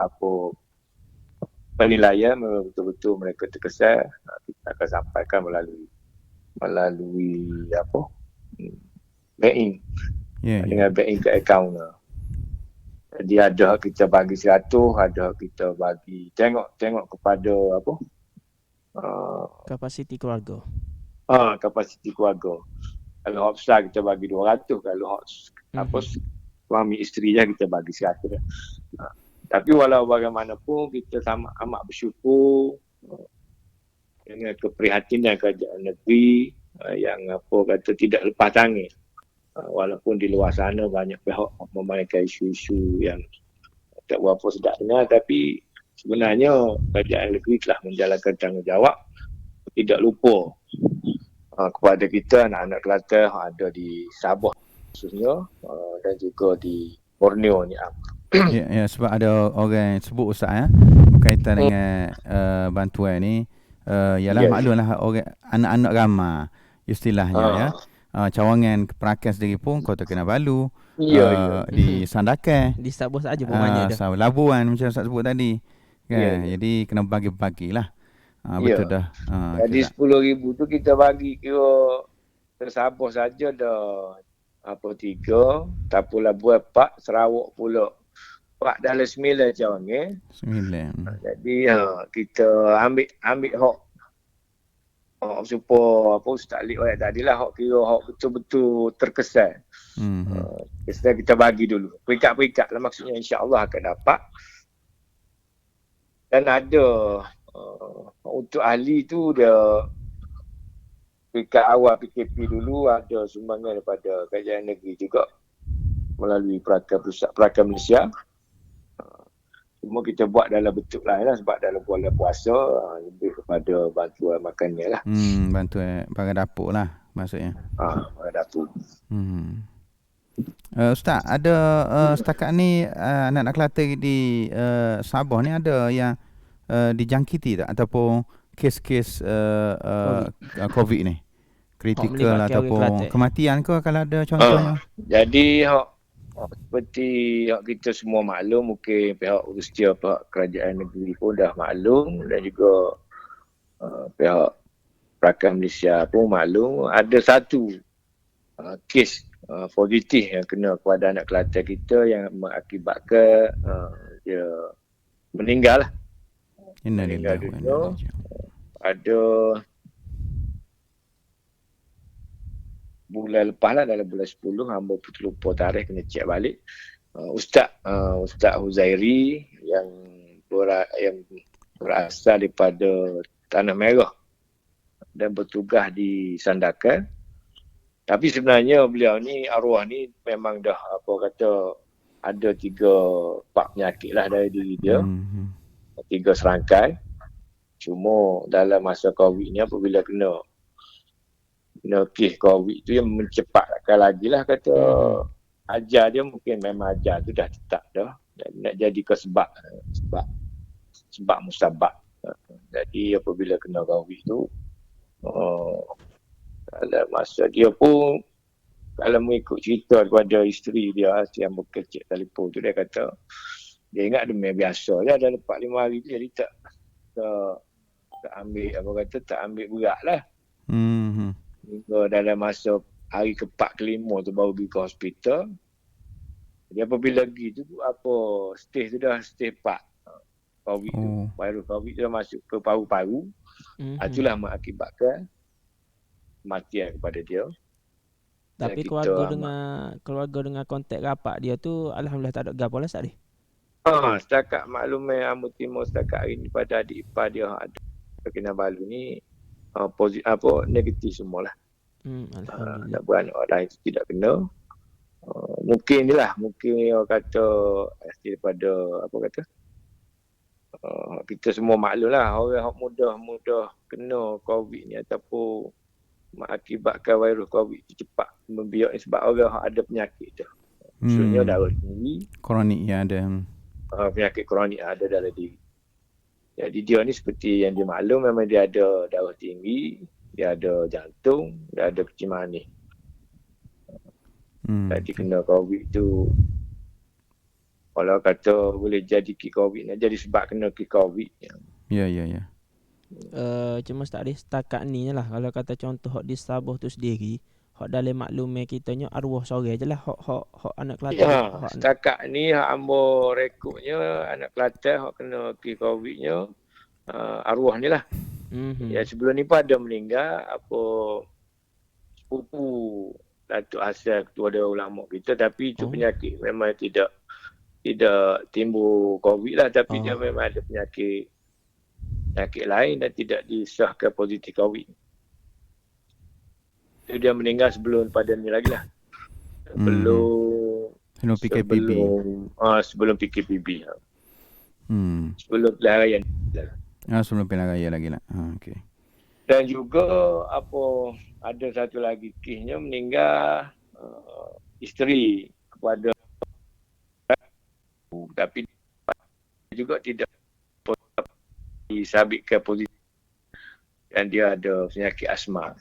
penilaian betul-betul mereka terkesan, kita akan sampaikan melalui bank dengan bank ke akaun. Jadi ada kita bagi 100, ada kita bagi tengok kepada kapasiti keluarga. Kapasiti keluarga. Kalau hak besar kita bagi 200, kalau hak suami isteri je kita bagi 100. Tapi walau bagaimanapun kita sama amat bersyukur dengan keprihatinan kerajaan negeri yang tidak lepas tangan. Walaupun di luar sana banyak pihak memainkan isu-isu yang tak berapa sedap dengar, tapi sebenarnya kerajaan negeri telah menjalankan tanggungjawab, tidak lupa kepada kita anak-anak Kelantan ada di Sabah khususnya dan juga di Borneo ni. Ya, sebab ada orang sebut Ustaz berkaitan dengan bantuan ni, ialah maklumlah orang anak-anak ramai istilahnya cawangan Perakam sendiri pun Kota Kinabalu, di Sandakan, di Sabah saja pun banyak dah. Labuan macam Ustaz sebut tadi kan. Jadi kena bagi-bagilah. Betul dah. Jadi 10,000 tu kita bagi kira Sabah saja dah 3, Tapu Labuan 4, Sarawak pula 4 dalam 9 cawangan. 9. Jadi kita ambil hak supaya Ustaz Lik tadi lah, hak kira hak betul-betul terkesan. Kita bagi dulu peringkat-peringkat lah, maksudnya insya-Allah akan dapat. Dan ada untuk ahli tu dia peringkat awal PKP dulu ada sumbangan daripada kerajaan negeri juga melalui Perakam Malaysia. Cuma kita buat dalam bentuk lain lah, sebab dalam bulan puasa lebih kepada bantuan makannya lah. Bantuan barang dapur lah maksudnya. Barang dapur. Ustaz, ada setakat ni anak-anak Kelantan di Sabah ni ada yang dijangkiti tak ataupun kes-kes COVID ni? Kritikal ataupun kematian ke kalau ada contohnya? Jadi seperti kita semua maklum, mungkin pihak Rusia, pihak kerajaan negeri pun dah maklum, dan juga pihak Perakam Malaysia pun maklum ada satu kes positif yang kena kepada anak Kelantan kita yang mengakibatkan dia meninggal lah. Meninggal dunia. Ada bulan lepas lah, dalam bulan 10, hamba lupa tarikh, kena cek balik. Ustaz Huzairi yang berasal daripada Tanah Merah dan bertugas di Sandakan. Tapi sebenarnya beliau ni, arwah ni memang dah ada 3-4 penyakit lah dari diri dia. 3 serangkai. Cuma dalam masa COVID ni apabila kena kes COVID tu yang mencepatkan lagi lah kata ajar dia mungkin memang ajar tu dah tetap dah. Dan nak jadi ke sebab musabab. Jadi apabila kena COVID tu dalam masa dia pun kalau mengikut cerita kepada isteri dia yang berkecil telefon tu, dia kata dia ingat demam biasa je, dah lepas 5 hari tu jadi tak ambil tak ambil berat lah. Hingga dalam masa hari ke-4 ke-5 tu baru pergi ke hospital. Jadi apabila pergi tu stage tu dah stage 4 COVID tu. Virus COVID tu dah masuk ke paru-paru. Itulah mengakibatkan kematian kepada dia. Tapi keluarga dengan kontak rapat dia tu alhamdulillah tak ada gapo lah Ustaz ni. Setakat maklumat Amul Timur setakat hari ni pada adik ipar dia ada Kinabalu ni negatif semualah. Alhamdulillah. Nak beranak lain tu tidak kena. Mungkin orang kata daripada kita semua maklum lah orang yang mudah kena COVID ni ataupun mengakibatkan virus COVID tu cepat membiak ni sebab orang yang ada penyakit tu. Maksudnya darah tinggi. Kronik yang ada. Penyakit kronik ada dalam diri. Jadi dia ni seperti yang dia maklum memang dia ada darah tinggi, dia ada jantung, dia ada kencing manis. Jadi kena COVID tu kalau kata boleh jadi COVID nak jadi sebab kena COVID. Ya. Cuma setakat ni lah kalau kata contoh hak di Sabah tu sendiri, hak dalam maklumat kitanya arwah sore je lah hak anak Kelantan. Setakat ni hak ambo rekodnya anak Kelantan hak kena COVID-nya arwah ni lah. Ya sebelum ni pun ada meninggal sepupu Datuk Hassan ketua Dewan Ulama kita, tapi itu penyakit memang tidak timbul COVID lah, tapi dia memang ada penyakit lain dan tidak disahkan positif COVID. Itu dia meninggal sebelum pada ni lagi lah. Sebelum PKPB. Sebelum PKPB. Sebelum pilihan raya ni lah. Sebelum pilihan raya lagi lah. Okay. Dan juga ada satu lagi kesnya meninggal isteri kepada tapi juga tidak disabitkan positif dan dia ada penyakit asma.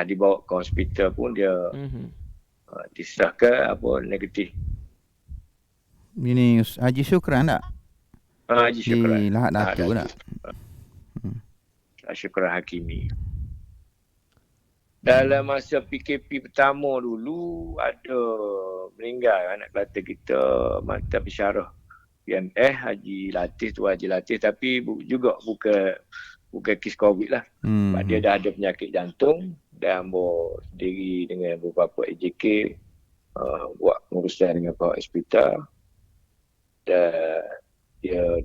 Dibawa ke hospital pun dia disahkan negatif. Ini Haji Syukran tak? Haji Syukran. Di Lahad Datu tak? Syukran Hakimi. Dalam masa PKP pertama dulu ada meninggal anak Kelantan kita mantan pensyarah PMS Haji Latif tapi juga bukan kes COVID lah. Sebab dia dah ada penyakit jantung dan sendiri dengan beberapa AJK buat pengurusan dengan pihak hospital dan dia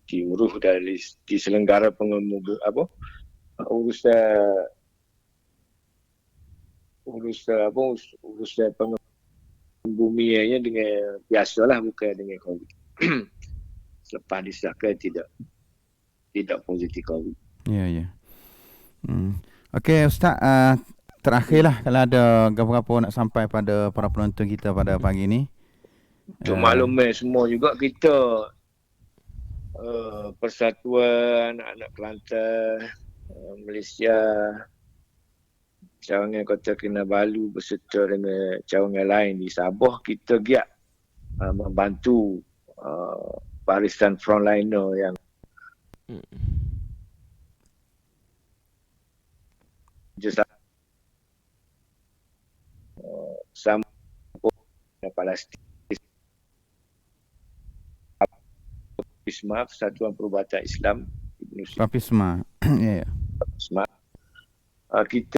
diurus dari diselenggara urusan pembumiannya dengan biasalah bukan dengan COVID. Selepas disahkan tidak positif COVID. Ya. Okey Ustaz, terakhirlah kalau ada apa-apa nak sampai pada para penonton kita pada pagi ni. Untuk maklumat semua juga kita Persatuan Anak Kelantan Malaysia cawangan Kota Kinabalu beserta dengan cawangan lain di Sabah, kita giat membantu barisan frontliner yang sama Palestin. PAPISMA, Persatuan Perubatan Islam Ibn Sina. PAPISMA. Ya. PAPISMA. Kita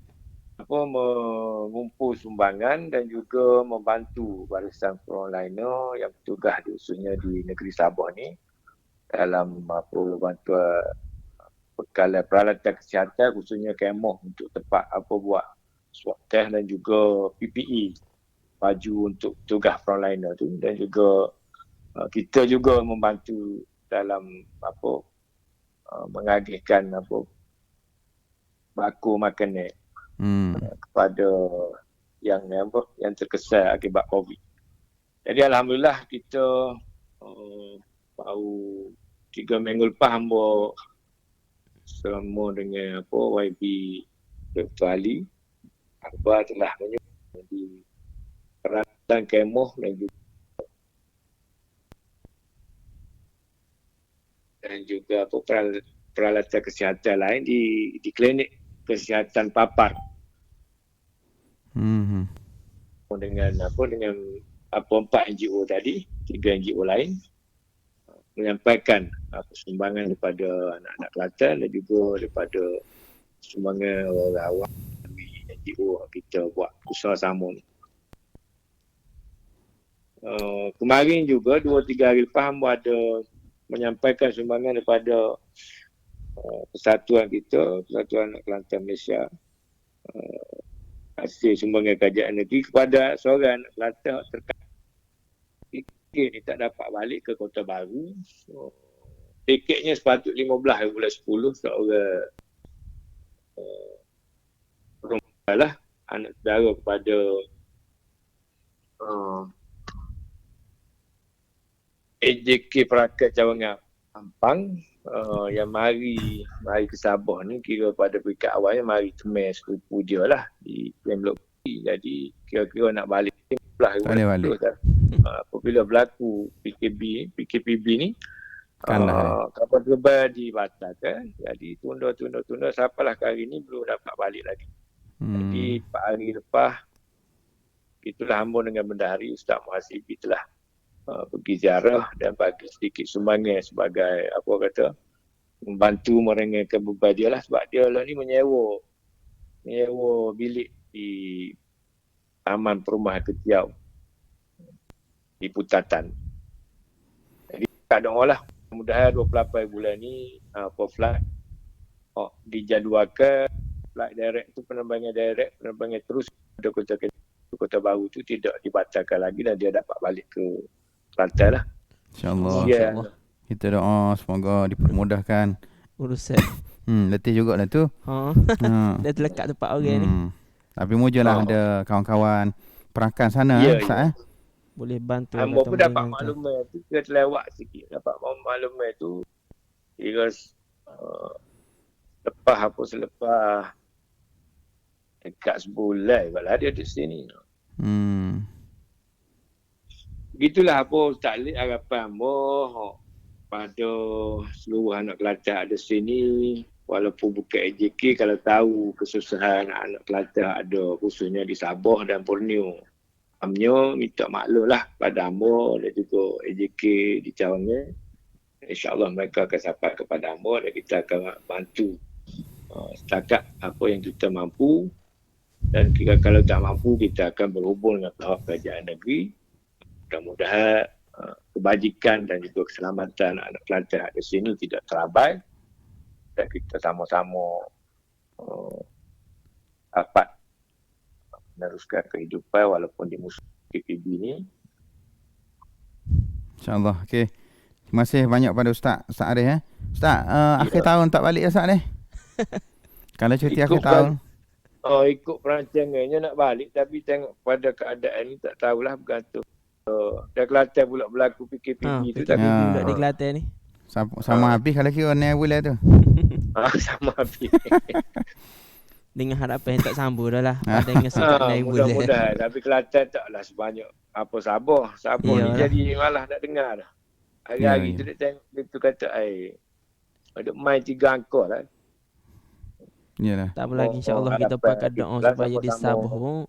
mengumpul sumbangan dan juga membantu barisan frontliner yang bertugas khususnya di negeri Sabah ni dalam bantuan bekalan peralatan kesihatan khususnya kemah untuk tempat buat swab test dan juga PPE baju untuk tugas frontliner tu, dan juga kita juga membantu dalam mengagihkan baku makanan kepada yang terkesan akibat COVID. Jadi alhamdulillah kita baru 3 minggu lepas hamba selama dengan YB Dr. Ali Akbar telah menyuruh di peralatan kemoh dan juga peralatan kesihatan lain di klinik kesihatan Papar. Dengan 4 NGO tadi, 3 NGO lain menyampaikan sumbangan daripada anak-anak Kelantan dan juga daripada sumbangan orang awam NGO kita buat usaha sama ni. Kemarin juga 2-3 hari lepas hamba ada menyampaikan sumbangan daripada persatuan kita, Persatuan Anak Kelantan Malaysia, hasil sumbangan kerajaan negeri kepada seorang anak Kelantan terkait ni tak dapat balik ke Kota Baru. Tiketnya sepatutnya 15 bulan 10 seorang perempuan lah, anak saudara kepada AJK Perakat Cawangan Ampang yang mari ke Sabah ni, kira pada peringkat awalnya mari temes sepupu dia lah di Pemblok. Jadi kira-kira nak balik apabila berlaku PKPB ni kapal terbang dibatalkan, jadi tunda sampailah hari ni belum dapat balik lagi. Jadi 4 hari lepas itulah hamba dengan Bendahari Ustaz Muhasibi telah pergi ziarah dan bagi sedikit sumbangan sebagai membantu meringankan beban dia lah, sebab dia lah ni menyewa bilik di Taman Perumahan Ketiau di Putatan. Jadi tak ada orang lah. Mudah-mudahan 28 bulan ni flight dijadualkan, flight direct tu penerbangan terus ke Kota Baru tu tidak dibatalkan lagi dan dia dapat balik ke Kelantan lah. InsyaAllah. Kita doa semoga dipermudahkan urusan. Letih jugalah tu. Dia terlekat tempat orang ni. Tapi mujalah ada kawan-kawan perakan sana Ustaz. Boleh bantu. Hamba pun dapat maklumat tu, kira terlewat sikit. Dapat maklumat tu kira selepas dekat sebulan balah dia di sini. Begitulah Ustaz Ali harapan hamba pada seluruh anak Kelantan ada sini. Walaupun bukan AJK, kalau tahu kesusahan anak Kelantan ada khususnya di Sabah dan Borneo, amnya minta maklum lah pada hamba dan juga AJK di Cawangan. InsyaAllah mereka akan sampai kepada hamba dan kita akan bantu setakat apa yang kita mampu, dan kalau tak mampu kita akan berhubung dengan pihak kerajaan negeri. Mudah-mudahan kebajikan dan juga keselamatan anak Kelantan di sini tidak terabai dan kita sama-sama dapat meneruskan kehidupan walaupun di musim PKP ni. InsyaAllah. Okey. Terima kasih banyak pada Ustaz Arif. Ustaz, akhir tahun tak balik Ustaz ni? Kalau cuti akhir tahun. Ikut perancangannya nak balik, tapi tengok pada keadaan ni tak tahulah, bergantung. Dah Kelantan pula berlaku PKP tu, tapi pula di Kelantan ni. Sama habis kalau kira ni bulan tu. Sama habis. Dengan harapan yang tak sambung dah lah. Dengan sekat naik bulan. Mudah-mudahan. Tapi Kelantan taklah sebanyak Sabah. Sabah ni jadi malah nak dengar dah. Hari-hari tu dia tengok dia tu kata ada main 3 angka lah. Yalah. Tak apa lagi, insyaAllah kita pakai doa supaya di Sabah pun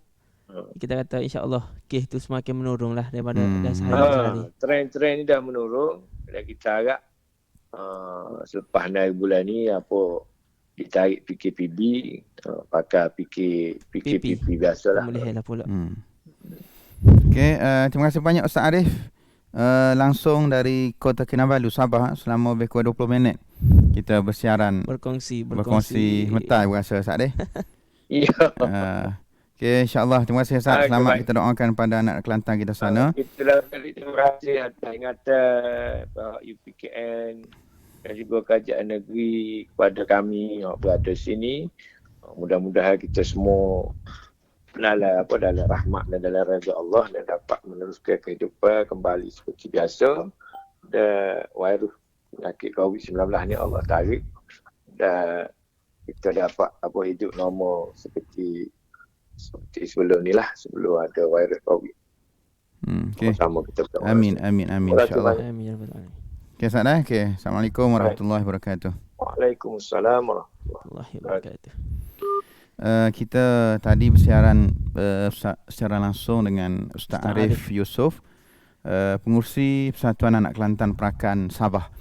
kita kata insyaAllah kes tu semakin menurun lah daripada dah sehari-hari. Trend ni dah menurun dan kita harap selepas naik bulan ni ditarik PKPB, pakai PKPB biasa lah. Boleh lah pula. Okey, terima kasih banyak Ustaz Arif. Langsung dari Kota Kinabalu, Sabah, selama lebih kurang 20 minit kita bersiaran, berkongsi metai berasa Ustaz Arif. Ya. Okey, insyaAllah. Terima kasih Ustaz. Selamat kita doakan pada anak Kelantan kita sana. Kita terima kasih atas ingatan UPKN dan juga kerajaan negeri kepada kami yang berada sini. Mudah-mudahan kita semua dalam rahmat dan dalam redha Allah dan dapat meneruskan kehidupan kembali seperti biasa. Dan virus penyakit COVID-19 ni Allah tarik dan kita dapat hidup normal seperti sebelum ni lah, sebelum ada virus COVID. Okay. Sama kita berdoa. Amin insya-Allah. Amin ya rabbal alamin. Okay, Ustaz dah. Okay. Assalamualaikum warahmatullahi wabarakatuh. Waalaikumsalam warahmatullahi Allahi wabarakatuh. Kita tadi bersiaran secara langsung dengan Ustaz Arif Yusof, pengurusi Persatuan Anak Kelantan Perakan Sabah.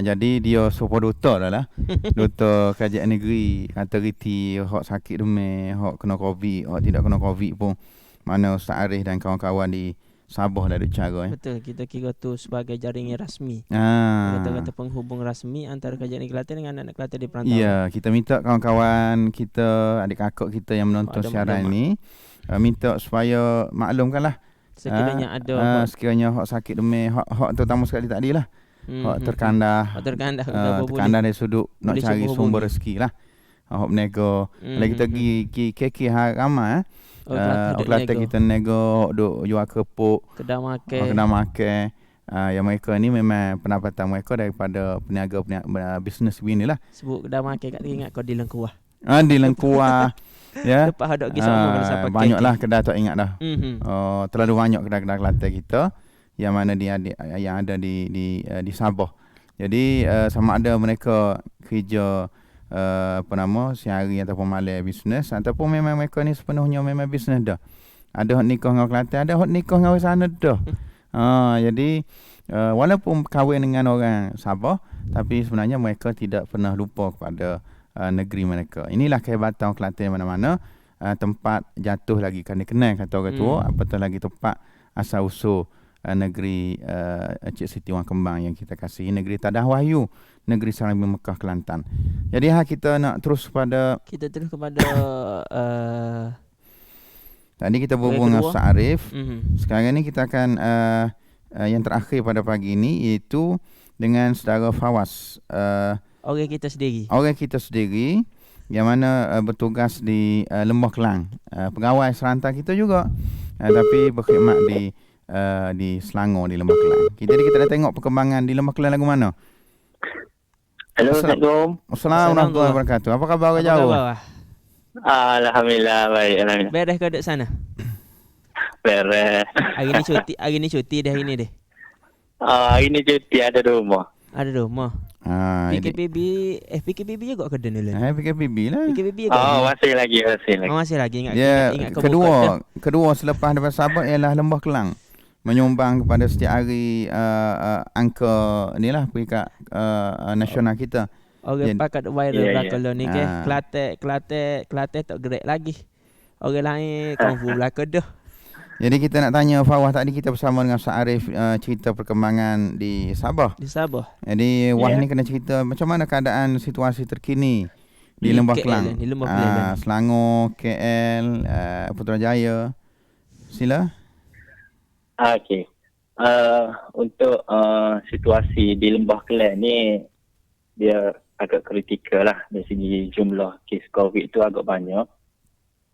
Jadi dia sopo duta dah lah. Duta kerajaan negeri kata reti hok sakit demam, hok kena covid, hok tidak kena covid pun mana Ustaz Arif dan kawan-kawan di Sabah dah ada cara. Betul, kita kira tu sebagai jaringan rasmi. Kata-kata penghubung rasmi antara kerajaan negeri Kelantan dengan anak Kelantan di perantauan. Ya, kita minta kawan-kawan kita, adik kakak kita yang menonton siaran ni minta supaya maklumkanlah sekiranya ada sekiranya hok sakit demam, hok terutama sekali tadi lah. Hok terkandah dari sudut nak cari sumber rezeki lah. Hok menego. Kalau kita pergi KK ramai Kelantan kita nego duk jual kerupuk, kedai makan. Yang mereka ni memang pendapatan mereka daripada peniaga bisnes begini lah. Sebut kedai makan kat ingat kau di Lengkuah. Di Lengkuah. Ya. Lepas ada pergi sama kalau siapa banyaklah kedai tak ingat dah. Terlalu banyak kedai-kedai Kelantan kita yang mana yang ada di Sabah. Jadi sama ada mereka kerja sehari ataupun malam bisnes ataupun memang mereka ni sepenuhnya memang bisnes dah. Ada hot nikah dengan Kelantan, ada hot nikah dengan sana dah. Jadi walaupun kahwin dengan orang Sabah tapi sebenarnya mereka tidak pernah lupa kepada negeri mereka. Inilah kehebatan Kelantan mana-mana tempat jatuh lagi kan dikenal kata orang tua, apatah lagi tempat asal usul negeri Cik Siti Wang Kembang yang kita kasihi, negeri Tadah Wahyu, negeri Salambi Mekah Kelantan. Jadi kita nak terus kepada tadi kita berhubung dengan Ustaz Arif. Sekarang ni kita akan yang terakhir pada pagi ini iaitu dengan saudara Fawaz, orang kita sendiri yang mana bertugas di Lembah Kelang, pegawai serantar kita juga, tapi berkhidmat di Selangor, di Lembah Kelang. Jadi kita dah tengok perkembangan di Lembah Kelang lagu mana. Hello, Assalamualaikum. Assalamualaikum warahmatullahi wabarakatuh. Apa khabar orang jauh? Alhamdulillah baik, alhamdulillah. Beres kau duduk sana? Beres. Hari ni cuti dah hari ni deh. Hari ni cuti ada rumah. PKPB juga ke dana lah. PKPB lah. PKPB juga. Masih lagi ingat. Ingat kedua selepas daripada Sabah ialah Lembah Kelang menyumbang kepada setiap hari angka inilah peringkat nasional kita. Orang pakat viral kalau ni ke Kelantan tak gerak lagi. Orang lain konfu belaka dah. Jadi kita nak tanya Fawaz, tadi kita bersama dengan Ustaz Arif cerita perkembangan di Sabah. Jadi ni kena cerita macam mana keadaan situasi terkini di Lembah Kelang. Selangor, KL, Putrajaya. Sila. Okey. Untuk situasi di Lembah Kelang ni dia agak kritikal lah dari segi jumlah kes COVID tu agak banyak.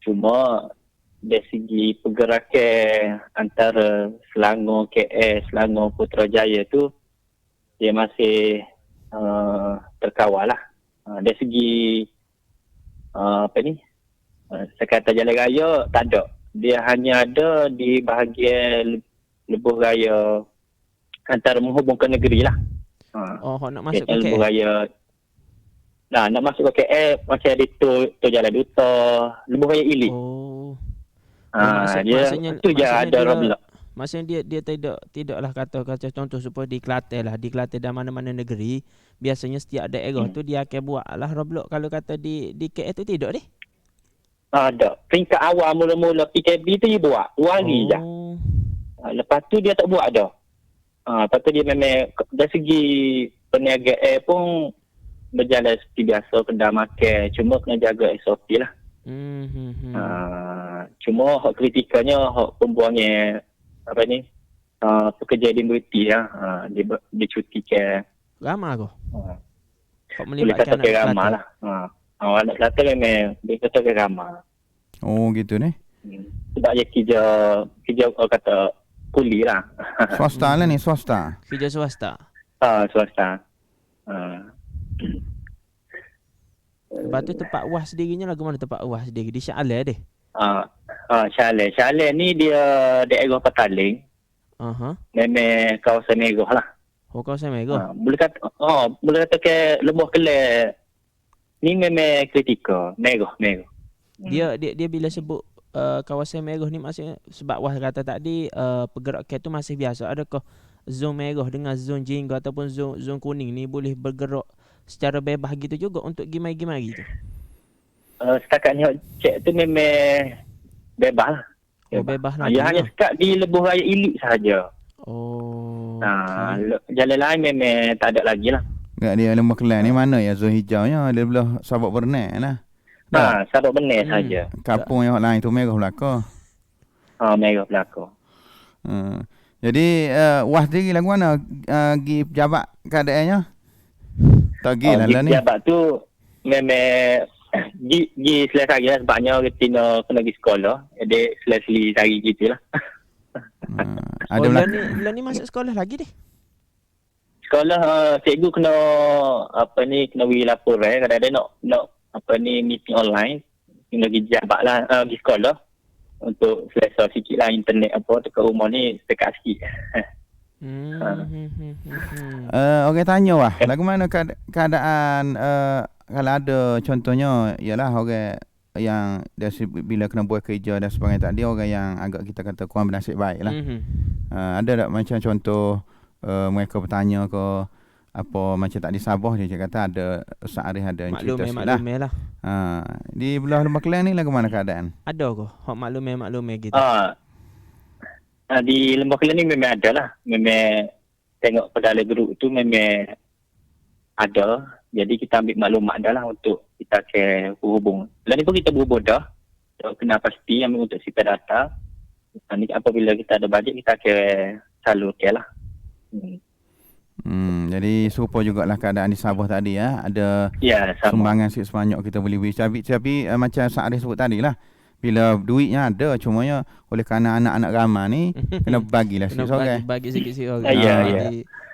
Cuma dari segi pergerakan antara Selangor, KL, Selangor, Putrajaya tu dia masih terkawal lah. Dari segi sekatan jalan raya tak ada. Dia hanya ada di bahagian lebuh raya antara menghubungkan negeri lah. Nak masuk ke lebuh raya. Nak masuk ke KL macam ada tu jalan duta, lebuh raya Ili. Maksudnya tu je ada roadblock. Maksudnya dia tidaklah kata contoh supaya di Kelantan lah, di Kelantan dan mana-mana negeri biasanya setiap daerah tu dia akan buat lah roadblock. Kalau kata di KL tu tidak deh. Ada. Peringkat awal mula-mula PKB tu dia buat 2 hari je. Lepas tu dia tak buat dah. Lepas tu dia memang dari segi perniagaan pun berjalan seperti biasa, kedai makan, cuma kena jaga SOP lah. Cuma hak kritikalnya hak pembuangnya pekerja identiti lah, dicutikan ramah kau. Kau Boleh melibatkan kata anak ke ramah Kelantan. lah. Anak Kelantan memang boleh kata ke ramah. Oh gitu ni. Sebab dia kerja orang kata kuli lah. Swasta lah ni, swasta. Kerja swasta. Swasta. Lepas tu tempat UAS sendirinya lagu mana tempat UAS sendiri? Di Shah Alam deh. Syaleh ni dia daerah Petaling. Memang kawasan Merah lah. Oh, kawasan Merah. Boleh kata ke Lembah Kelai ni memang kritikal. Merah. Dia bila sebut kawasan merah ni maksudnya sebab Wah kata tadi pergerakan tu masih biasa. Adakah zon merah dengan zon jingga ataupun zon kuning ni boleh bergerak secara bebas gitu juga untuk gimai-gimai gitu? Setakat cek tu memang bebas lah. Bebas lagi. Hanya sekat di Lebuh Raya Ilik sahaja. Oh. Jalan lain memang tak ada lagi lah. Dekat dia Lembah Kelang ni mana ya zon hijaunya? Dia belah Sabak Bernet lah. Sabak Bernet saja. Kampung yang lain tu merah belaka. Merah belaka. Jadi Wah sendiri lagu mana pergi pejabat keadaannya? Tak pergi lah ni. Pejabat tu memang pergi selesai lah sebabnya retina kena pergi sekolah. Jadi selesai sehari gitu lah. Ada bulan ni masuk sekolah lagi deh. Sekolah cikgu kena kena beri laporan kadang-kadang nak meeting online kena pergi jabat lah pergi sekolah untuk selesai sikit lah internet dekat rumah ni dekat sikit. Orang tanya Wah, lagu mana keadaan kalau ada contohnya ialah orang yang bila kena buat kerja dan sebagainya tadi orang yang agak kita kata kurang bernasib baik lah. Ada tak macam contoh mereka bertanya ke apa macam tak disabah dia kata ada Ustaz Arif ada cerita sikit lah. Di belah Lembah Kelang ni lagu mana keadaan? Ada ke? Hak maklum gitu. Di Lembah Kelang ni memang ada lah. Memang tengok pada dalam grup tu memang ada. Jadi kita ambil maklumat dah lah untuk kita berhubung. Lepas ni pun kita berhubung dah. Kena pasti ambil untuk sipir data. Ni apabila kita ada bajet kita salurkan lah. Jadi serupa jugalah keadaan di Sabah tadi ya. Ada sumbangan sikit sebanyak kita boleh beri. Tapi macam Ustaz Arif sebut tadi lah. Bila duitnya ada cumanya oleh kerana anak-anak ramai ni kena bagilah sikit seorang. Bagi sikit-sikit orang. Ya.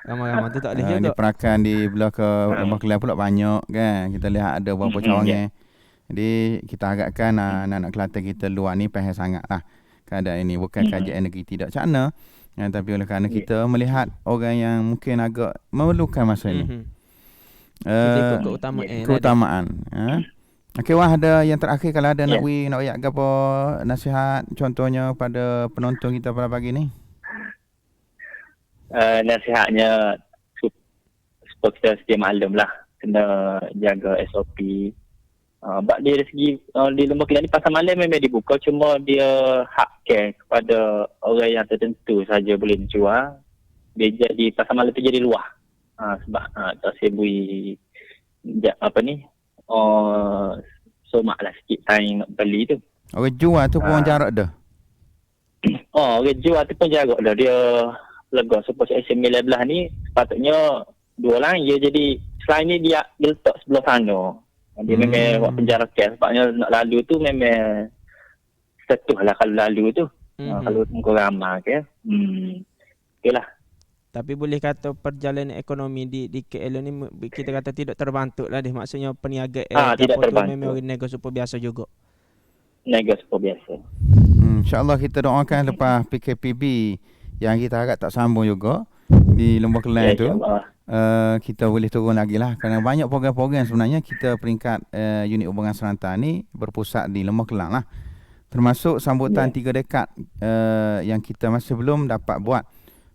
Ramai-ramai tu tak boleh juga. Di perakan di belah ke Lembah Kelang pula banyak kan. Kita lihat ada beberapa cawangan. Jadi kita harapkan anak-anak Kelantan kita luar ni pahal sangat lah keadaan ini. Bukan kajian negeri tidak cakna. Tapi oleh kerana kita melihat orang yang mungkin agak memerlukan masa ini. Kita ikut keutamaan. Okey Wah, ada yang terakhir kalau ada nak ayat ke apa nasihat contohnya pada penonton kita pada pagi ni? Nasihatnya supaya kita sedia maklum lah. Kena jaga SOP. Sebab dia dari segi di Lembah Kelang ni pasar malam memang dibuka, cuma dia hakkan kepada orang yang tertentu saja boleh dijual. Dia jadi pasar malam tu jadi luah. Sebab tak sebui somak lah sikit time nak beli tu. Orang jual tu pun jarak dah. Orang jual tu pun jarak dah. Dia lega supaya SM19 ni sepatutnya dua orang je, jadi selain ni dia letak sebelah sana. Dia memang buat penjarakan sebabnya nak lalu tu memang setuh lah kalau lalu tu. Kalau muka ramai ke. Itulah. Tapi boleh kata perjalanan ekonomi di KL ni kita kata tidak terbantu lah deh. Maksudnya peniagaan tidak terbantu. Memang nego super biasa juga. Nego super biasa. InsyaAllah kita doakan lepas PKPB yang kita harap tak sambung juga di Lembah Kelang tu. Kita boleh turun lagi lah. Kerana banyak program-program sebenarnya kita peringkat unit hubungan serentak ni berpusat di Lembah Kelang lah. Termasuk sambutan 3 dekad yang kita masih belum dapat buat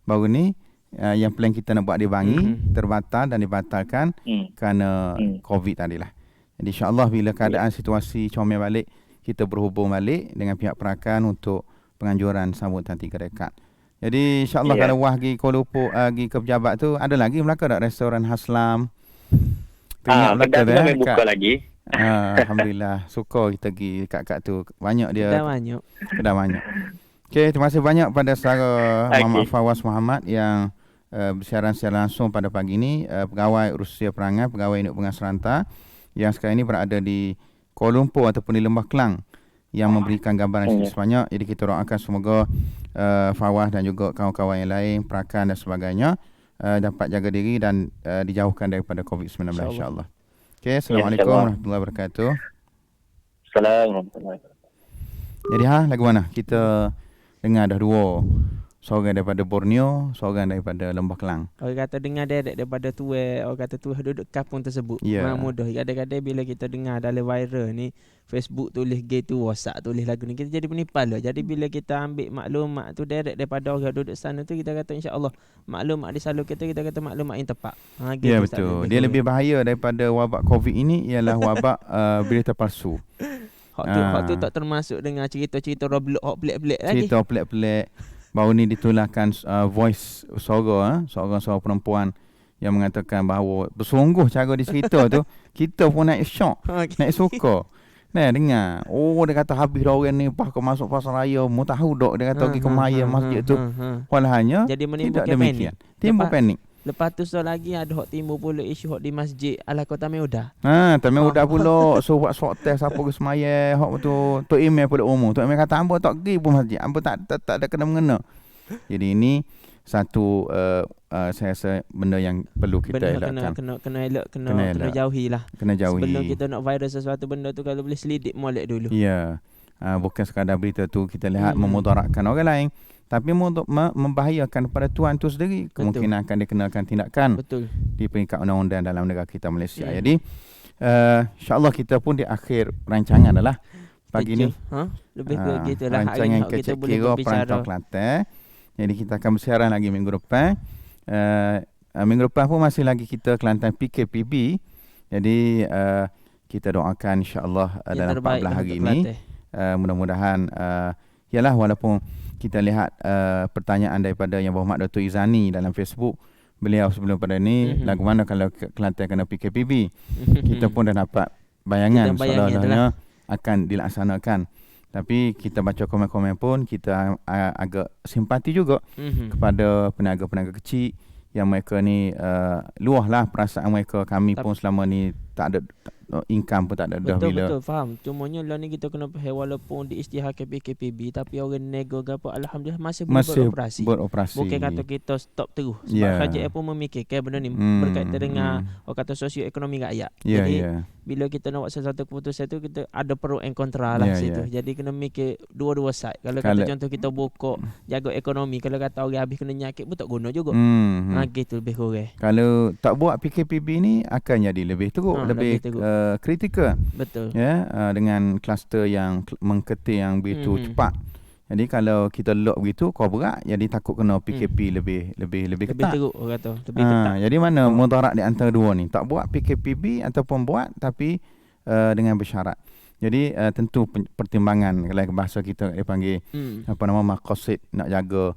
baru ni. Yang plan kita nak buat di Bangi terbatal dan dibatalkan kerana COVID tadilah. Jadi insyaAllah bila keadaan situasi comel balik, kita berhubung balik dengan pihak perakan untuk penganjuran sambutan 3 dekad. Jadi insyaAllah kalau Wah pergi Kuala Lumpur, pergi ke pejabat tu, ada lagi Melaka tak restoran Haslam? Kedai tu memang buka lagi. Alhamdulillah, suka kita pergi kat tu. Banyak dia. Kedai banyak. Okey, terima kasih banyak pada saudara Muhammad Fawaz Muhammad yang bersiaran secara langsung pada pagi ini pegawai Rusia Perangai, pegawai Induk Pengas Seranta yang sekarang ini berada di Kuala Lumpur ataupun di Lembah Kelang yang memberikan gambaran sedikit sebanyak. Jadi kita doakan semoga Fawaz dan juga kawan-kawan yang lain, perakan dan sebagainya dapat jaga diri dan dijauhkan daripada COVID-19 insya-Allah. Okey, Assalamualaikum warahmatullahi wabarakatuh. Assalamualaikum. Jadi lagu mana? Kita dengar dah dua. Seorang daripada Borneo, seorang daripada Lembah Kelang. Orang kata dengar dia daripada tua, orang kata tua duduk kampung tersebut. Memang mudah. Kadang-kadang bila kita dengar dalam viral ni, Facebook tulis gitu, WhatsApp tulis lagu ni, kita jadi penipal lah. Jadi bila kita ambil maklumat tu direct daripada orang duduk sana tu, kita kata insya-Allah maklumat di salur kita kata maklumat yang tepat. Gitu, ya betul. Dia lebih bahaya daripada wabak COVID ini ialah wabak berita palsu. Hak tu tak termasuk dengan cerita-cerita Roblox hak pelik-pelik lagi. Cerita pelik-pelik. Baru ni ditularkan voice seorang perempuan yang mengatakan bahawa bersungguh cara dia cerita tu, kita pun naik shock, naik suka. Nah, dengar. Oh, dia kata habis dah orang ni kau masuk pasar raya, mu tahu dok dia kata pergi ke masjid tu. Walahnya jadi menimbulkan panik. Timbul panik. Lepas tu lagi ada hak timbul pula isu hak di masjid ala Kota Meudah. Kota Meudah pula so buat swab test apa ke semaya hak betul. Tok email pula umum. Tok email kata hangpa tak pergi pun masjid. Hangpa tak ada kena mengena. Jadi ini satu saya rasa benda yang perlu kita elakkan. Kena jauhi lah. Kena jauhi. Sebelum kita nak viral sesuatu benda tu, kalau boleh selidik molek dulu. Ya. Bukan sekadar berita tu kita lihat memudaratkan orang lain, tapi membahayakan kepada tuan tu sendiri. Kemungkinan akan dikenakan tindakan di peringkat undang-undang dalam negara kita Malaysia. Jadi insya-Allah kita pun di akhir rancangan adalah pagi ni lebih ke gitulah rancangan kita boleh berbicara Kelantan. Jadi kita akan bersiaran lagi minggu depan. Minggu depan pun masih lagi kita Kelantan PKPB. Jadi kita doakan insya-Allah dalam 14 hari ini mudah-mudahan ialah walaupun kita lihat pertanyaan daripada Yang Berhormat Dr. Izani dalam Facebook, beliau sebelum pada ni lagu mana kalau Kelantan kena PKPB. Kita pun dah dapat bayangan seolah-olahnya akan dilaksanakan. Tapi kita baca komen-komen pun kita agak simpati juga kepada peniaga-peniaga kecil yang mereka ni luahlah perasaan mereka. Kami pun selama ni tak ada income pun tak ada dah bila. Betul faham. Cumanya lah ni kita kena walaupun diisytiharkan PKPB tapi orang nego gapo alhamdulillah masih beroperasi. Bukan kata kita stop terus. Sebab kerajaan pun memikirkan benda ni berkaitan dengan orang kata sosioekonomi rakyat. Jadi bila kita nak buat sesuatu keputusan tu, kita ada pro and kontra lah situ. Jadi kena mikir dua-dua side. Kalau kata contoh kita buka jaga ekonomi, kalau kata orang habis kena nyakit pun tak guna juga. Gitu lebih kurang. Kalau tak buat PKPB ni akan jadi lebih teruk, lebih kritikal. Betul. Ya, dengan kluster yang mengketir yang begitu cepat. Jadi kalau kita lock begitu kau berat, jadi takut kena PKP lebih ketat. Lebih teruk orang kata, lebih ketat. Jadi mana mudarat di antara dua ni? Tak buat PKPB ataupun buat tapi dengan bersyarat. Jadi tentu pertimbangan kalau bahasa kita dia panggil maqasid, nak jaga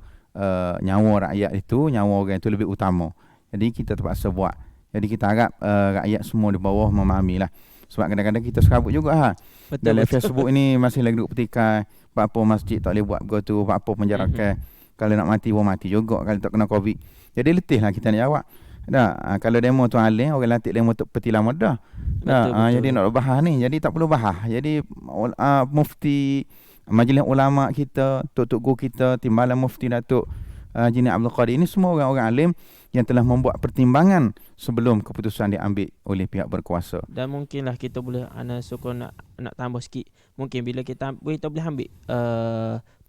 nyawa rakyat itu, nyawa orang itu lebih utama. Jadi kita terpaksa buat. Jadi kita harap rakyat semua di bawah memahamilah. Sebab kadang-kadang kita serabut juga dalam Facebook ini masih lagi duduk petikai, apa masjid tak boleh buat begitu, apa penjarakan. Kalau nak mati pun mati juga kalau tak kena COVID. Jadi letihlah kita nak jawab. Kalau demo tu alim, orang latih demo tu peti lama dah. Jadi nak bahas ni, jadi tak perlu bahas. Jadi mufti majlis ulama kita, tok-tok guru kita, timbalan mufti Datuk Haji Abdul Qadir, ini semua orang-orang alim yang telah membuat pertimbangan sebelum keputusan diambil oleh pihak berkuasa. Dan mungkinlah kita boleh suka nak tambah sikit. Mungkin bila kita boleh ambil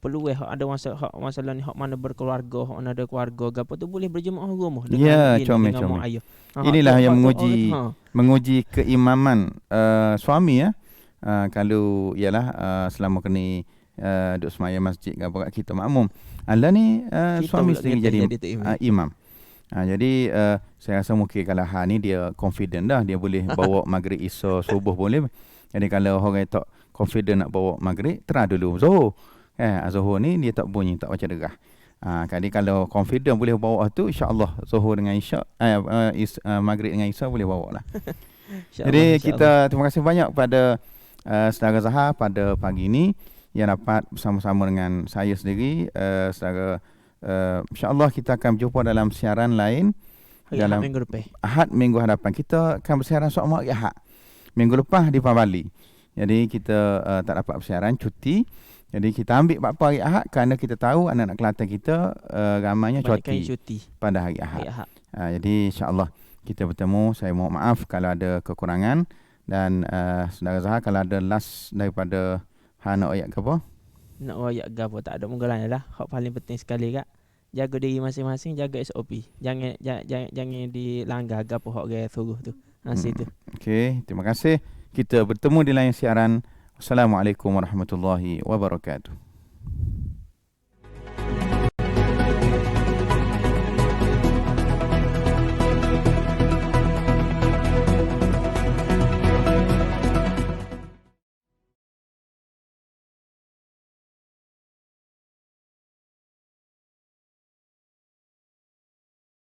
peluang ada masalah ni, hak mana berkeluarga, hak mana ada keluarga gapo tu boleh berjemaah rumah dengan mak ayah. Inilah yang menguji keimaman suami kalau ialah selama kena duduk semaya masjid gapo kat kita makmum. Anda ni suami sendiri jadi imam. Jadi saya rasa mungkin kalau ni dia confident dah, dia boleh bawa maghrib, isya, subuh boleh. Jadi kalau orang tak confident nak bawa maghrib, terah dulu Zuhur. Zuhur ni dia tak bunyi, tak baca derah. Jadi kalau confident boleh bawa tu, insya-Allah Zuhur dengan isya, maghrib dengan isya boleh bawa lah. Jadi kita terima kasih banyak kepada saudara Zahar pada pagi ini yang dapat bersama-sama dengan saya sendiri, saudara InsyaAllah kita akan berjumpa dalam siaran lain Hari Ahad minggu depan. Ahad minggu hadapan. Kita akan bersiaran soal hari Ahad minggu lepas di Pabali. Jadi kita tak dapat bersiaran, cuti. Jadi kita ambil beberapa hari Ahad kerana kita tahu anak-anak Kelantan kita ramainya cuti pada hari Ahad. Jadi insyaAllah kita bertemu. Saya mohon maaf kalau ada kekurangan. Dan saudara Zahar, kalau ada last daripada nak ayat ke apa? Nak ayat ke apa tak ada munggalan lah. Hak paling penting sekali kak. Jaga diri masing-masing, jaga SOP. Jangan dilanggar ke apa hak orang suruh tu. Situ. Okey, terima kasih. Kita bertemu di lain siaran. Assalamualaikum warahmatullahi wabarakatuh.